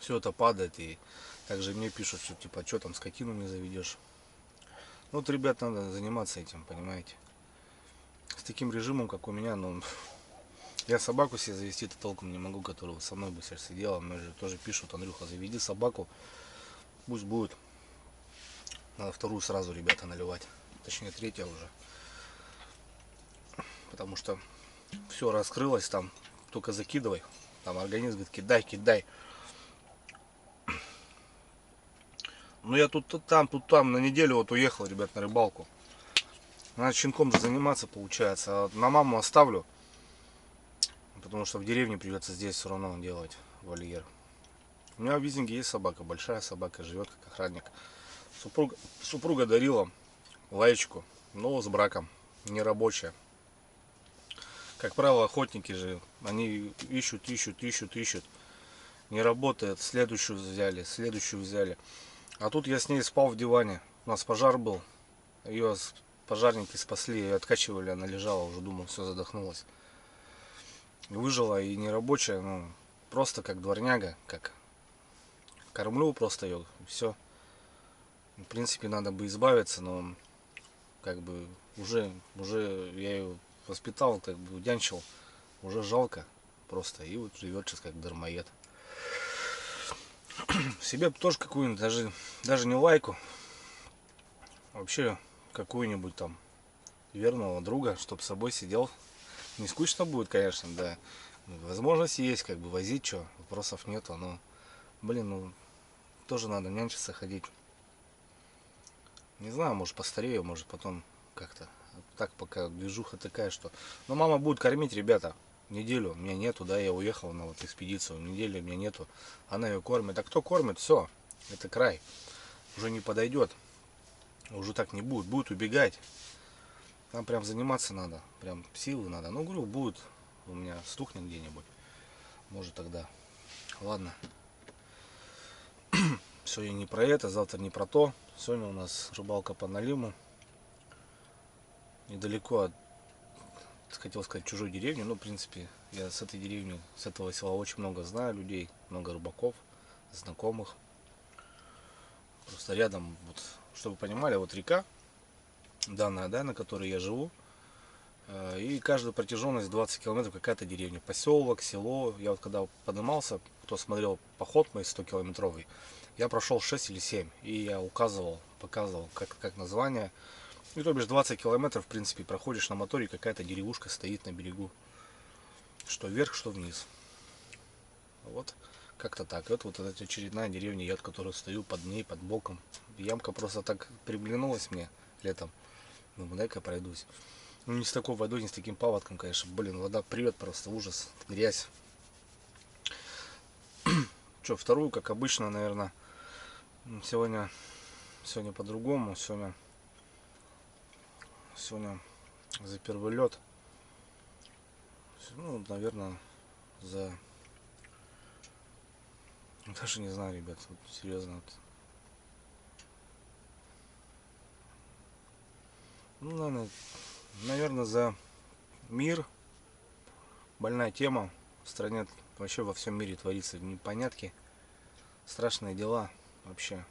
все это падает. И также мне пишут, что типа, что там скотину не заведешь. Ну, вот, ребят, надо заниматься этим, понимаете. С таким режимом, как у меня, ну, я собаку себе завести-то толком не могу, которая со мной бы сейчас сидела. Мне же тоже пишут, Андрюха, заведи собаку, пусть будет. Надо вторую сразу, ребята, наливать. Точнее, третья уже. Потому что все раскрылось там, только закидывай. Там организм говорит, кидай, кидай. Ну я тут там на неделю вот уехал, ребят, на рыбалку. Надо щенком заниматься, получается. А на маму оставлю. Потому что в деревне придется здесь все равно делать вольер. У меня в Визинге есть собака, большая собака, живет как охранник. Супруга дарила лаечку, но с браком, не рабочая. Как правило, охотники же, они ищут. Не работает, следующую взяли. А тут я с ней спал в диване. У нас пожар был. Ее пожарники спасли, ее откачивали, она лежала, уже думал, все, задохнулась. Выжила и не рабочая, ну, просто как дворняга, как кормлю просто ее, все. В принципе, надо бы избавиться, но как бы уже я ее воспитал, как бы удянчил, уже жалко просто. И вот живет сейчас как дармоед. Себе тоже какую-нибудь, даже не лайку, вообще какую-нибудь там верного друга, чтобы с собой сидел. Не скучно будет, конечно, да. Возможности есть, как бы возить, что, вопросов нету, но, блин, ну, тоже надо нянчиться, ходить. Не знаю, может постарею, может потом как-то. Так пока движуха такая, что... Но мама будет кормить, ребята, неделю. Меня нету, да, я уехал на вот экспедицию. Неделю меня нету. Она ее кормит. А кто кормит? Все, это край. Уже не подойдет. Уже так не будет. Будет убегать. Нам прям заниматься надо. Прям силы надо. Ну, говорю, будет. У меня стукнет где-нибудь. Может тогда. Ладно. Сегодня не про это, завтра не про то. Сегодня у нас рыбалка по налиму. недалеко от, хотел сказать, чужой деревни. Ну, в принципе, я с этой деревни, с этого села очень много знаю людей, много рыбаков, знакомых. Просто рядом, вот, чтобы вы понимали, вот река, данная, да, на которой я живу, и каждую протяженность 20 километров какая-то деревня, поселок, село. Я вот когда поднимался, кто смотрел поход мой 100-километровый, я прошел 6 или 7, и я указывал, показывал, как название. И то бишь 20 километров, в принципе, проходишь на моторе, какая-то деревушка стоит на берегу. Что вверх, что вниз. Вот как-то так. Вот эта очередная деревня, я от которой стою под ней, под боком. Ямка просто так приглянулась мне летом. Думаю, дай-ка пройдусь. Ну, не с такой водой, не с таким паводком, конечно. Блин, вода прет, просто ужас, грязь. Что, вторую, как обычно, наверное, сегодня по-другому. Сегодня за первый лед. Ну, наверное, даже не знаю, ребят, вот, серьезно. Вот. Ну, наверное, за мир. Больная тема. В стране, вообще во всем мире творится непонятки. Страшные дела вообще.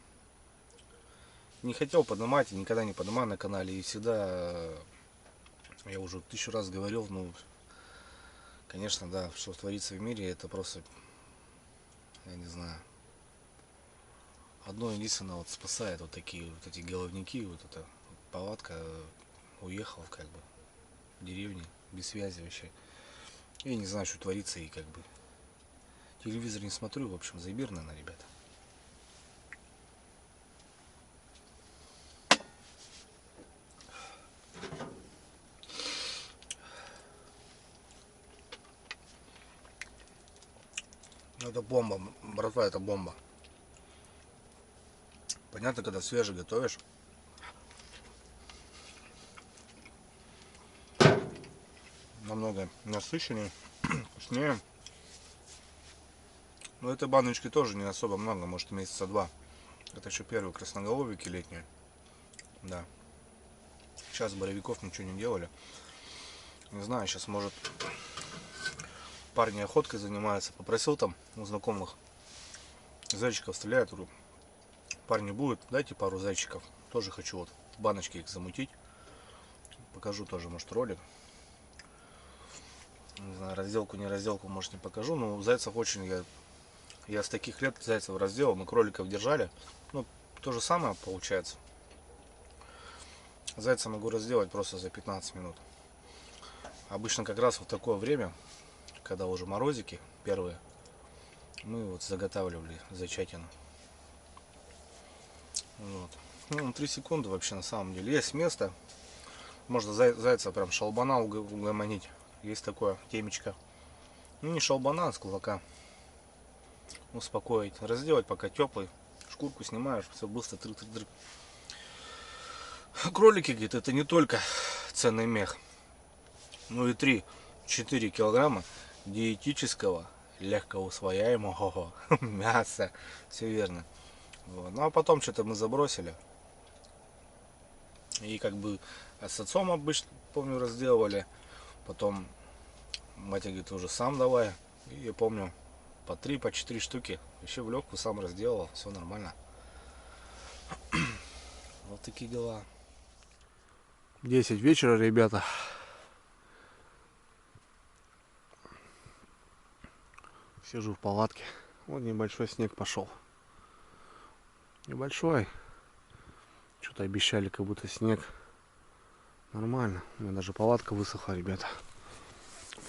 Не хотел поднимать и никогда не поднимаю на канале. И всегда, я уже 1000 раз говорил, ну, конечно, да, что творится в мире, это просто, я не знаю. Одно единственное вот спасает вот эти головники, вот эта палатка уехала как бы в деревне, без связи вообще. Я не знаю, что творится, и как бы телевизор не смотрю, в общем, заебир, наверное, ребята. Ну, это бомба, братва, это бомба. Понятно, когда свежий готовишь, намного насыщеннее, вкуснее. Но этой баночки тоже не особо много, может месяца 2. Это еще первые красноголовики летние. Да. Сейчас боровиков ничего не делали. Не знаю, сейчас может парни охоткой занимаются. Попросил там у знакомых зайчиков стреляют. Говорю, парни будут, дайте пару зайчиков. Тоже хочу вот в баночке их замутить. Покажу тоже, может, ролик. Не знаю, разделку, не разделку, может, не покажу. Но зайцев очень я с таких лет зайцев разделал. Мы кроликов держали. Ну, то же самое получается. Зайца могу разделать просто за 15 минут. Обычно как раз в такое время, когда уже морозики первые, мы вот заготавливали зайчатину. Вот. Ну, 3 секунды вообще на самом деле. Есть место. Можно зайца прям шалбана угомонить. Есть такое темечко. Ну, не шалбана, а с кулака. Успокоить. Разделать пока теплый. Шкурку снимаешь, все быстро. Трык-трык-трык. Кролики, говорит, это не только ценный мех. Ну и 3-4 килограмма диетического, легко усвояемого мяса. Все верно. Вот. Ну а потом что-то мы забросили. И как бы с отцом обычно, помню, разделывали. Потом мать говорит, уже сам давай. И я помню, по 3-4 штуки. Еще в легкую сам разделал. Все нормально. Вот такие дела. 10 вечера, ребята. Сижу в палатке. Вот небольшой снег пошел. Небольшой. Что-то обещали, как будто снег. Нормально. У меня даже палатка высохла, ребята.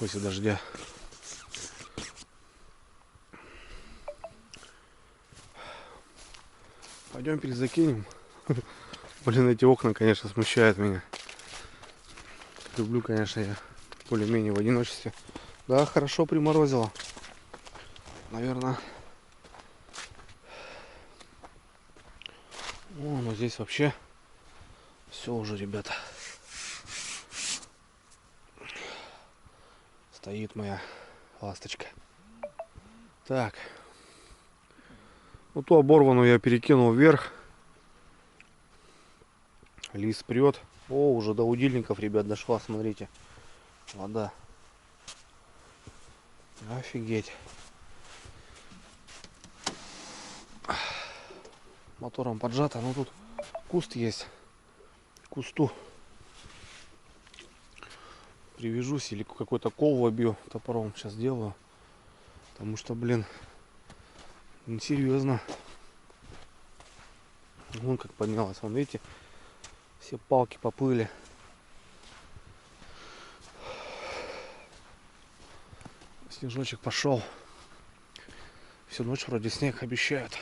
После дождя. Пойдем перезакинем. Блин, эти окна, конечно, смущают меня. Люблю, конечно, я более-менее в одиночестве. Да, хорошо приморозило. Наверное. О, но здесь вообще все уже, ребята. Стоит моя ласточка. Так. Вот ту оборванную я перекинул вверх. Лист прет. О, уже до удильников, ребят, дошла, смотрите. Вода. Офигеть. Мотором поджато, но тут куст есть. К кусту привяжусь или какой-то кол вобью топором. Сейчас делаю. Потому что, блин, серьезно. Вон как поднялось. Вон, видите, все палки поплыли. Снежочек пошел. Всю ночь вроде снег обещают.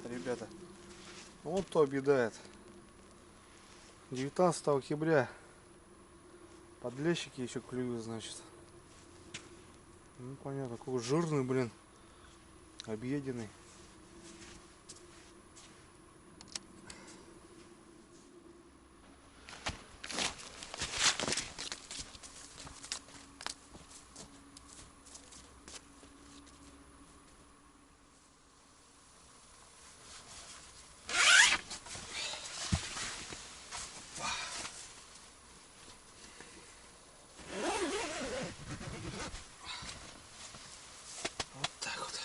Ребята, вот то объедает. 19 октября. Подлещики еще клюют, значит. Ну понятно, какой жирный, блин. Объеденный. Вот так вот.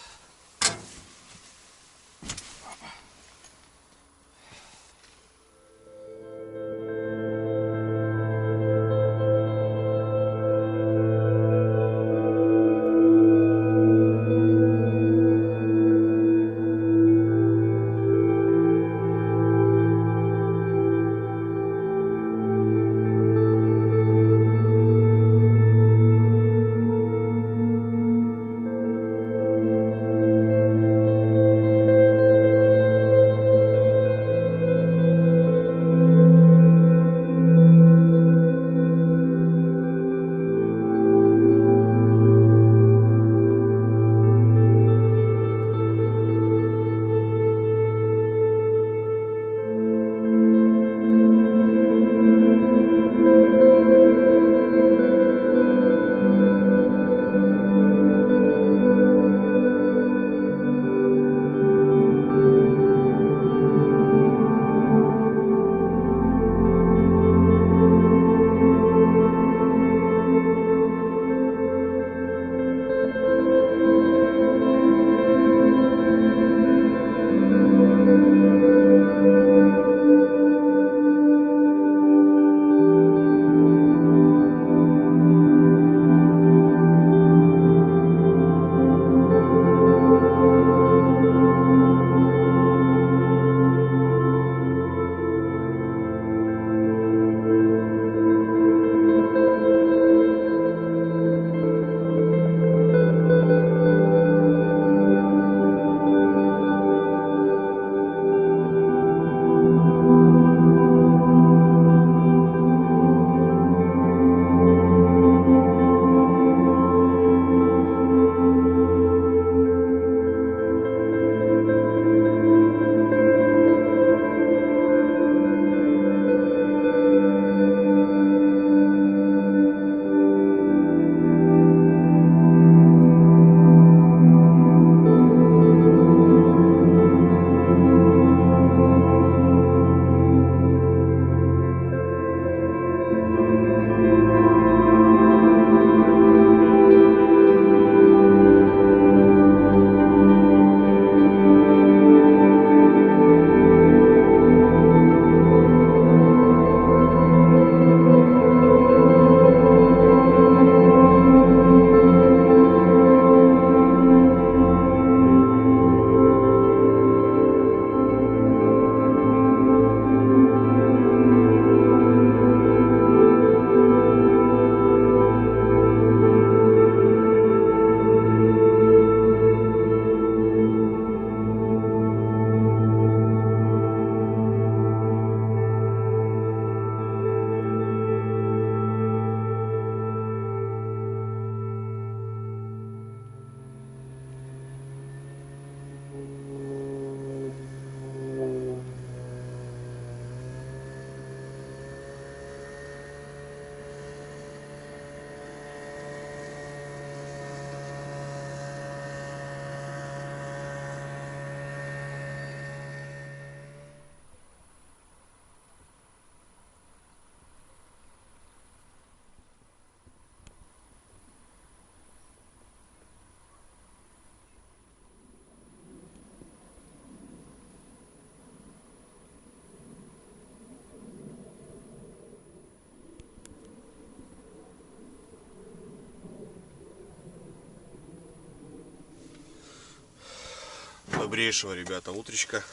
Добрейшего, ребята, утречка.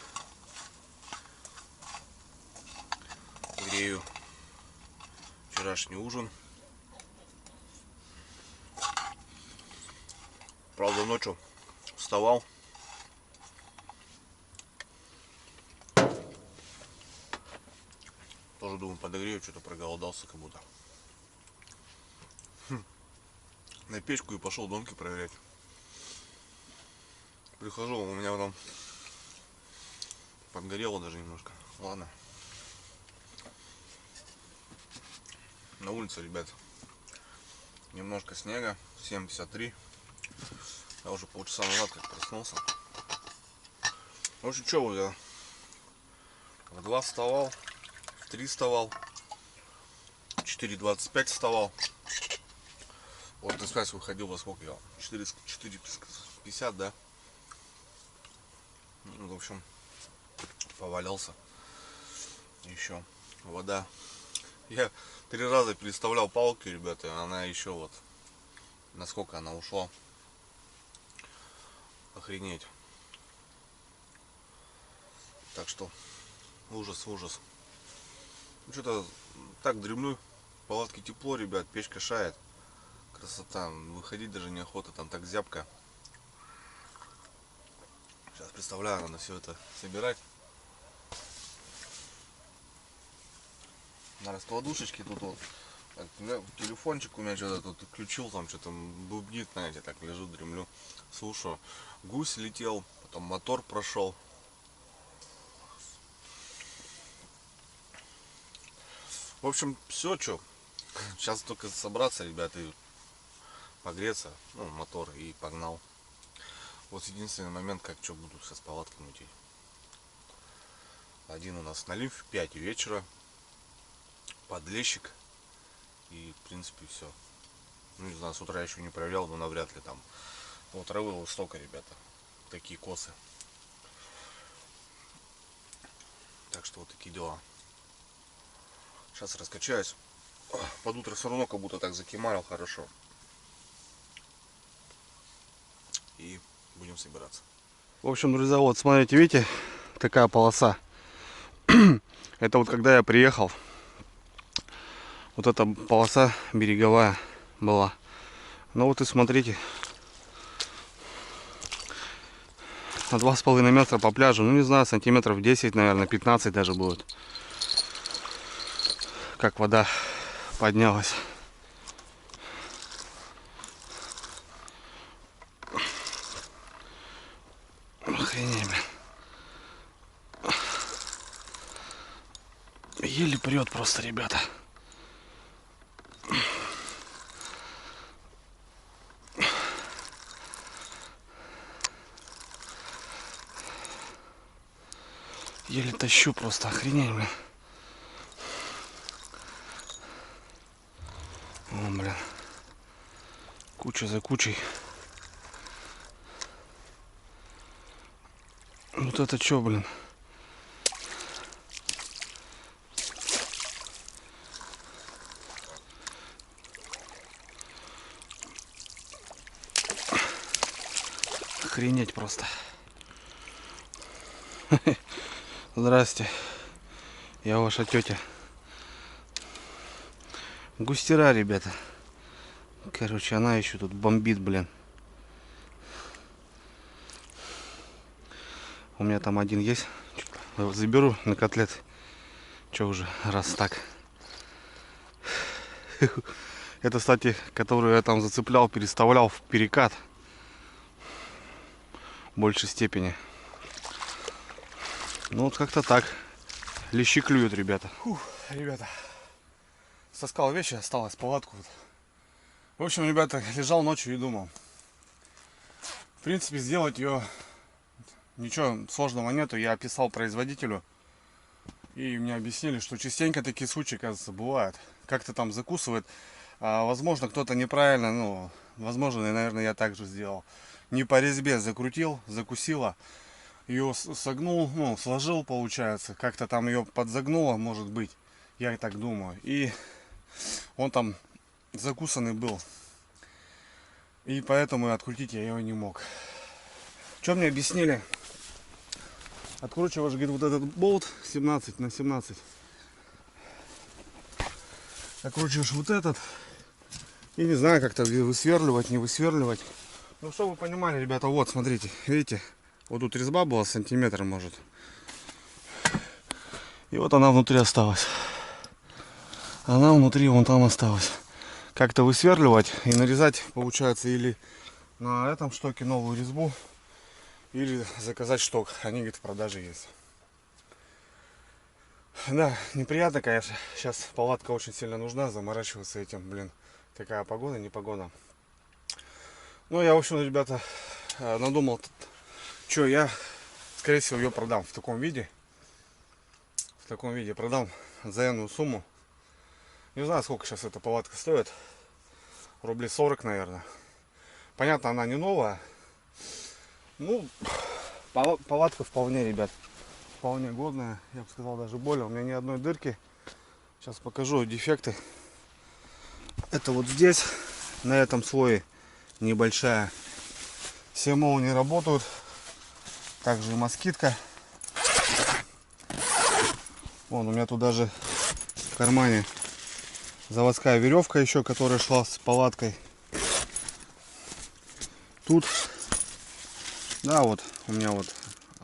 Грею вчерашний ужин. Правда, ночью вставал. Тоже думаю, подогрею, что-то проголодался как будто. На печку и пошел донки проверять. Прихожу, у меня там подгорело даже немножко. Ладно. На улице, ребят, немножко снега, 7:53. Я уже полчаса назад как проснулся. В общем, что, я в 2 вставал, в 3 вставал, в 4:25 вставал. Вот на связь выходил во сколько я? 4:50, да? Ну, в общем, повалялся. Еще вода. Я 3 раза переставлял палки, ребята, она еще вот, насколько она ушла. Охренеть. Так что ужас, ужас. Ну, что-то так дремлю. В палатке тепло, ребят, печка шает. Красота. Выходить даже неохота, там так зябко. Сейчас представляю, надо все это собирать. На раскладушечке тут вот. Так, телефончик у меня что-то тут включил, там что-то бубнит, знаете, так лежу, дремлю. Слушаю. Гусь летел, потом мотор прошел. В общем, все, что. Сейчас только собраться, ребята, и погреться, ну, мотор, и погнал. Вот единственный момент, как что буду сейчас палатки мутить. Один у нас налив в 5 вечера. Подлещик. И в принципе все. Ну, не знаю, с утра еще не проверял, но навряд ли там. Вот травы вот столько, ребята. Такие косы. Так что вот такие дела. Сейчас раскачаюсь. Под утро все равно как будто так закимарил хорошо. И будем собираться. В общем, друзья, вот смотрите, видите, такая полоса. Это вот когда я приехал, вот эта полоса береговая была. Ну вот и смотрите, на 2,5 метра по пляжу, ну не знаю, сантиметров 10, наверное, 15 даже будет. Как вода поднялась. Охренеть, блин. Еле прет просто, ребята. Еле тащу просто, охренеть, блин. О, блин. Куча за кучей. Вот это что, блин? Охренеть просто. Здрасте. Я ваша тетя. Густера, ребята. Короче, она еще тут бомбит, блин. У меня там один есть. Заберу на котлет. Че уже, раз так. Это, кстати, которую я там зацеплял, переставлял в перекат. В большей степени. Ну вот как-то так. Лещи клюют, ребята. Фух, ребята. Соскал вещи, осталось палатку. В общем, ребята, лежал ночью и думал. В принципе, сделать ее ничего сложного нету. Я описал производителю. И мне объяснили, что частенько такие случаи, кажется, бывают. Как-то там закусывает. Возможно, кто-то неправильно, ну, возможно, наверное, я так же сделал. Не по резьбе закрутил, закусила. Ее согнул, ну, сложил, получается. Как-то там ее подзагнуло, может быть. Я и так думаю. И он там закусанный был. И поэтому открутить я его не мог. Что мне объяснили? Откручиваешь, говорит, вот этот болт 17 на 17. Откручиваешь вот этот. И не знаю, как-то высверливать, не высверливать. Ну, чтобы вы понимали, ребята, вот, смотрите, видите, вот тут резьба была сантиметр, может. И вот она внутри осталась. Она внутри вон там осталась. Как-то высверливать и нарезать, получается, или на этом штоке новую резьбу, или заказать шток. Они, говорит, в продаже есть. Да, неприятно, конечно. Сейчас палатка очень сильно нужна, заморачиваться этим, блин. Такая погода, непогода. Ну, я, в общем, ребята, надумал, что я, скорее всего, ее продам в таком виде. В таком виде продам за энную сумму. Не знаю, сколько сейчас эта палатка стоит. Рублей 40, наверное. Понятно, она не новая. Ну, палатка вполне, ребят, вполне годная. Я бы сказал, даже более. У меня ни одной дырки. Сейчас покажу дефекты. Это вот здесь, на этом слое, небольшая. Все молнии работают. Также и москитка. Вон, у меня тут даже в кармане заводская веревка еще, которая шла с палаткой. Тут, да, вот у меня вот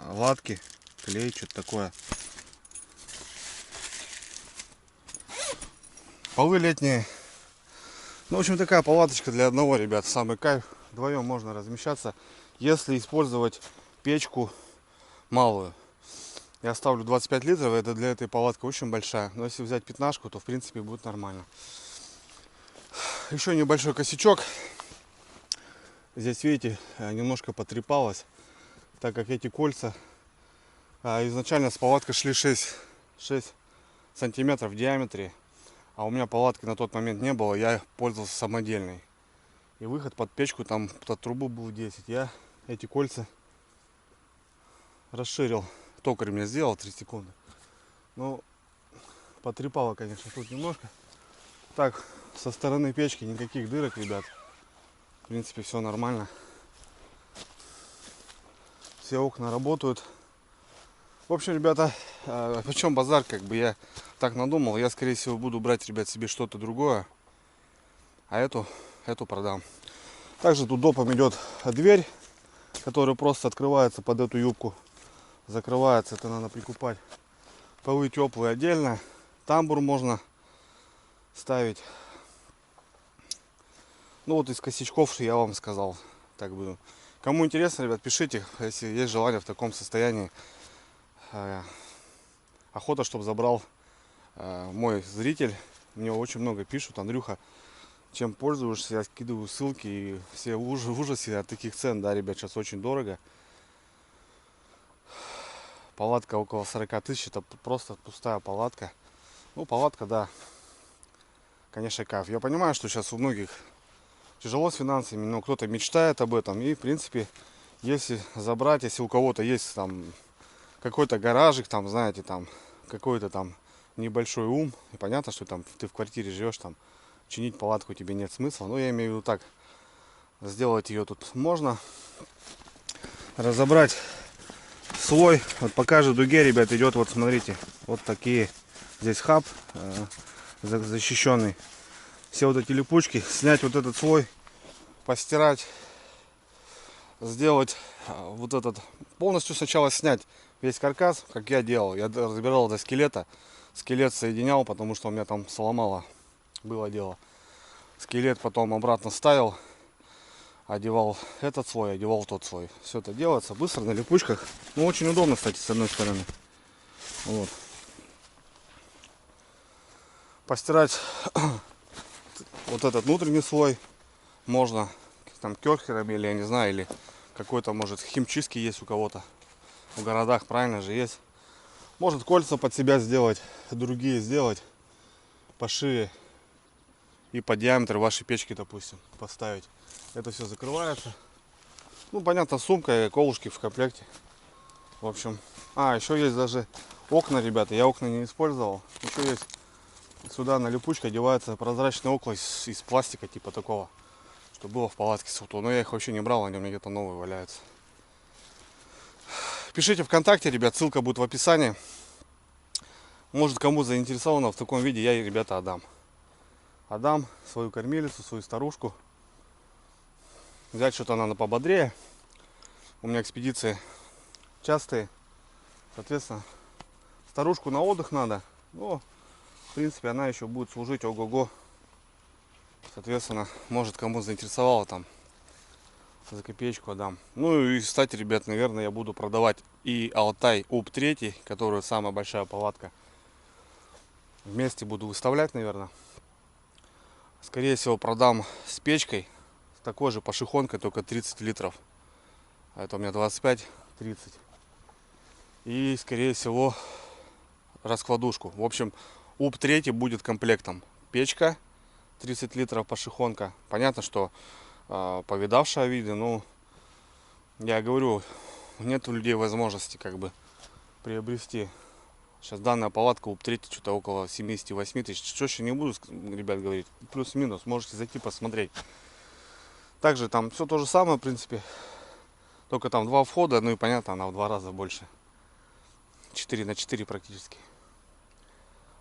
латки, клей, что-то такое. Полы летние. Ну, в общем, такая палаточка для одного, ребят, самый кайф. Вдвоем можно размещаться, если использовать печку малую. Я ставлю 25 литров, это для этой палатки очень большая. Но если взять 15-ку, то в принципе будет нормально. Еще небольшой косячок. Здесь, видите, немножко потрепалось, так как эти кольца изначально с палаткой шли 6 сантиметров в диаметре. А у меня палатки на тот момент не было, я пользовался самодельной. И выход под печку, там под трубу был 10. Я эти кольца расширил. Токарь мне сделал 3 секунды. Ну, потрепало, конечно, тут немножко. Так, со стороны печки никаких дырок, ребят. В принципе, все нормально. Все окна работают. В общем, ребята, почем базар, как бы я так надумал. Я, скорее всего, буду брать, ребят, себе что-то другое. А эту продам. Также тут допом идет дверь, которая просто открывается под эту юбку. Закрывается, это надо прикупать. Полы теплые отдельно. Тамбур можно ставить. Ну вот из косячков я вам сказал. Так буду. Кому интересно, ребят, пишите, если есть желание в таком состоянии. Охота, чтобы забрал мой зритель. Мне очень много пишут: Андрюха, чем пользуешься? Я скидываю ссылки, и все в ужасе от таких цен. Да, ребят, сейчас очень дорого. Палатка около 40 тысяч, это просто пустая палатка. Ну, палатка, да, конечно, кайф. Я понимаю, что сейчас у многих тяжело с финансами, но кто-то мечтает об этом. И, в принципе, если забрать, если у кого-то есть там какой-то гаражик, там, знаете, там какой-то там небольшой ум, и понятно, что там ты в квартире живешь, там чинить палатку тебе нет смысла. Но я имею в виду так, сделать ее тут можно. Разобрать слой, вот по каждой дуге, ребят, идет, вот смотрите, вот такие, здесь хаб защищенный. Все вот эти липучки, снять вот этот слой, постирать, сделать вот этот, полностью сначала снять весь каркас, как я делал. Я разбирал до скелета, скелет соединял, потому что у меня там сломало, было дело. Скелет потом обратно ставил, одевал этот слой, одевал тот слой. Все это делается быстро на липучках. Ну, очень удобно, кстати, с одной стороны. Вот. Постирать вот этот внутренний слой можно там керхером, или я не знаю, или какой-то, может, химчистки есть у кого-то в городах, правильно же есть. Может, кольца под себя сделать, другие сделать пошире и по диаметру вашей печки, допустим, поставить. Это все закрывается. Ну, понятно, сумка и колышки в комплекте. В общем, еще есть даже окна, ребята. Я окна не использовал. Еще есть сюда на липучку одевается прозрачное окна из пластика, типа такого, что было в палатке с. Но я их вообще не брал, они у меня где-то новые валяются. Пишите ВКонтакте, ребят, ссылка будет в описании. Может, кому заинтересовано в таком виде, я ей, ребята, отдам. Отдам свою кормилицу, свою старушку. Взять что-то надо пободрее. У меня экспедиции частые. Соответственно, старушку на отдых надо. Но, в принципе, она еще будет служить ого-го. Соответственно, может, кому заинтересовало, там за копеечку отдам. Ну и, кстати, ребят, наверное, я буду продавать и Алтай УП-3, которая самая большая палатка. Вместе буду выставлять, наверное. Скорее всего, продам с печкой, с такой же пошехонкой, только 30 литров. А это у меня 25-30. И, скорее всего, раскладушку. В общем, УП-3 будет комплектом. Печка 30 литров, пошехонка. Понятно, что повидавшая виды, ну, я говорю, нет у людей возможности как бы приобрести. Сейчас данная палатка УП-3 что-то около 78 тысяч. Чаще не буду, ребят, говорить. Плюс-минус, можете зайти посмотреть. Также там все то же самое, в принципе. Только там 2 входа, ну и понятно, она в 2 раза больше. 4×4 практически.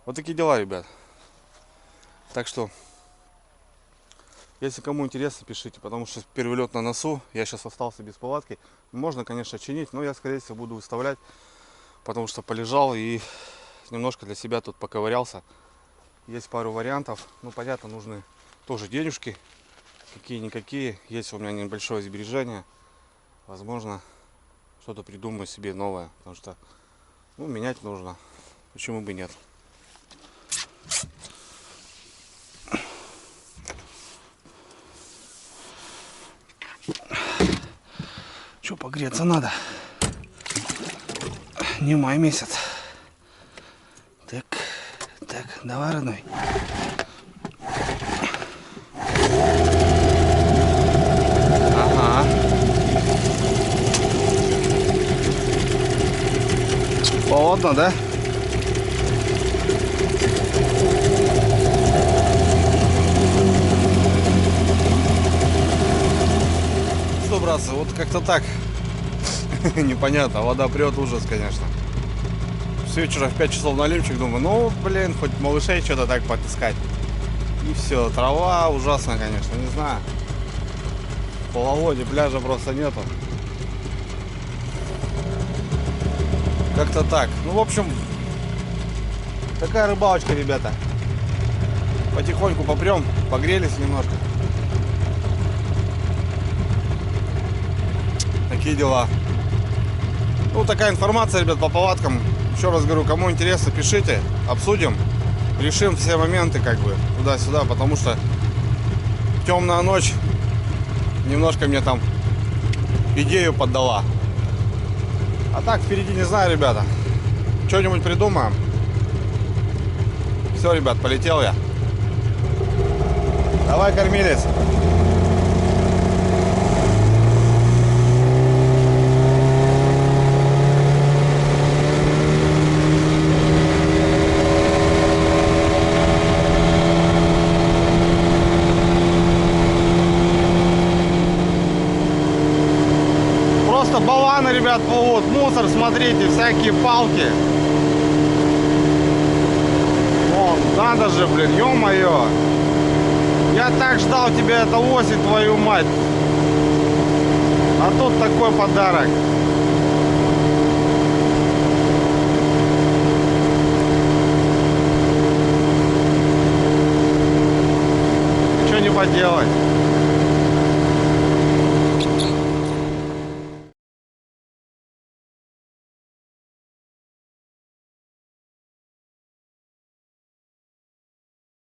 Вот такие дела, ребят. Так что, если кому интересно, пишите, потому что первый лед на носу. Я сейчас остался без палатки. Можно, конечно, чинить, но я, скорее всего, буду выставлять, потому что полежал и немножко для себя тут поковырялся. Есть пару вариантов. Ну, понятно, нужны тоже денежки. Какие-никакие. Есть у меня небольшое сбережение. Возможно, что-то придумаю себе новое. Потому что, ну, менять нужно. Почему бы нет? Что, погреться надо? Не май месяц. Так, давай, родной. Ага. Холодно, да? Что, братцы, вот как-то так. Непонятно, вода прет, ужас, конечно. С вечера в 5 часов на лимчик, думаю, ну, блин, хоть малышей что-то так потискать. И все, трава ужасная, конечно, не знаю. В половодье пляжа просто нету. Как-то так. Ну, в общем, такая рыбалочка, ребята. Потихоньку попрем, погрелись немножко. Такие дела. Ну, такая информация, ребят, по палаткам. Еще раз говорю, кому интересно, пишите, обсудим, решим все моменты, как бы, туда-сюда, потому что темная ночь немножко мне там идею поддала. А так, впереди не знаю, ребята. Что-нибудь придумаем. Все, ребят, полетел я. Давай, кормилец. Баланы, ребят, вот мусор, смотрите, всякие палки. Вон, надо же, блин, ё-моё. Я так ждал тебя это осень, твою мать. А тут такой подарок. Ничего не поделать.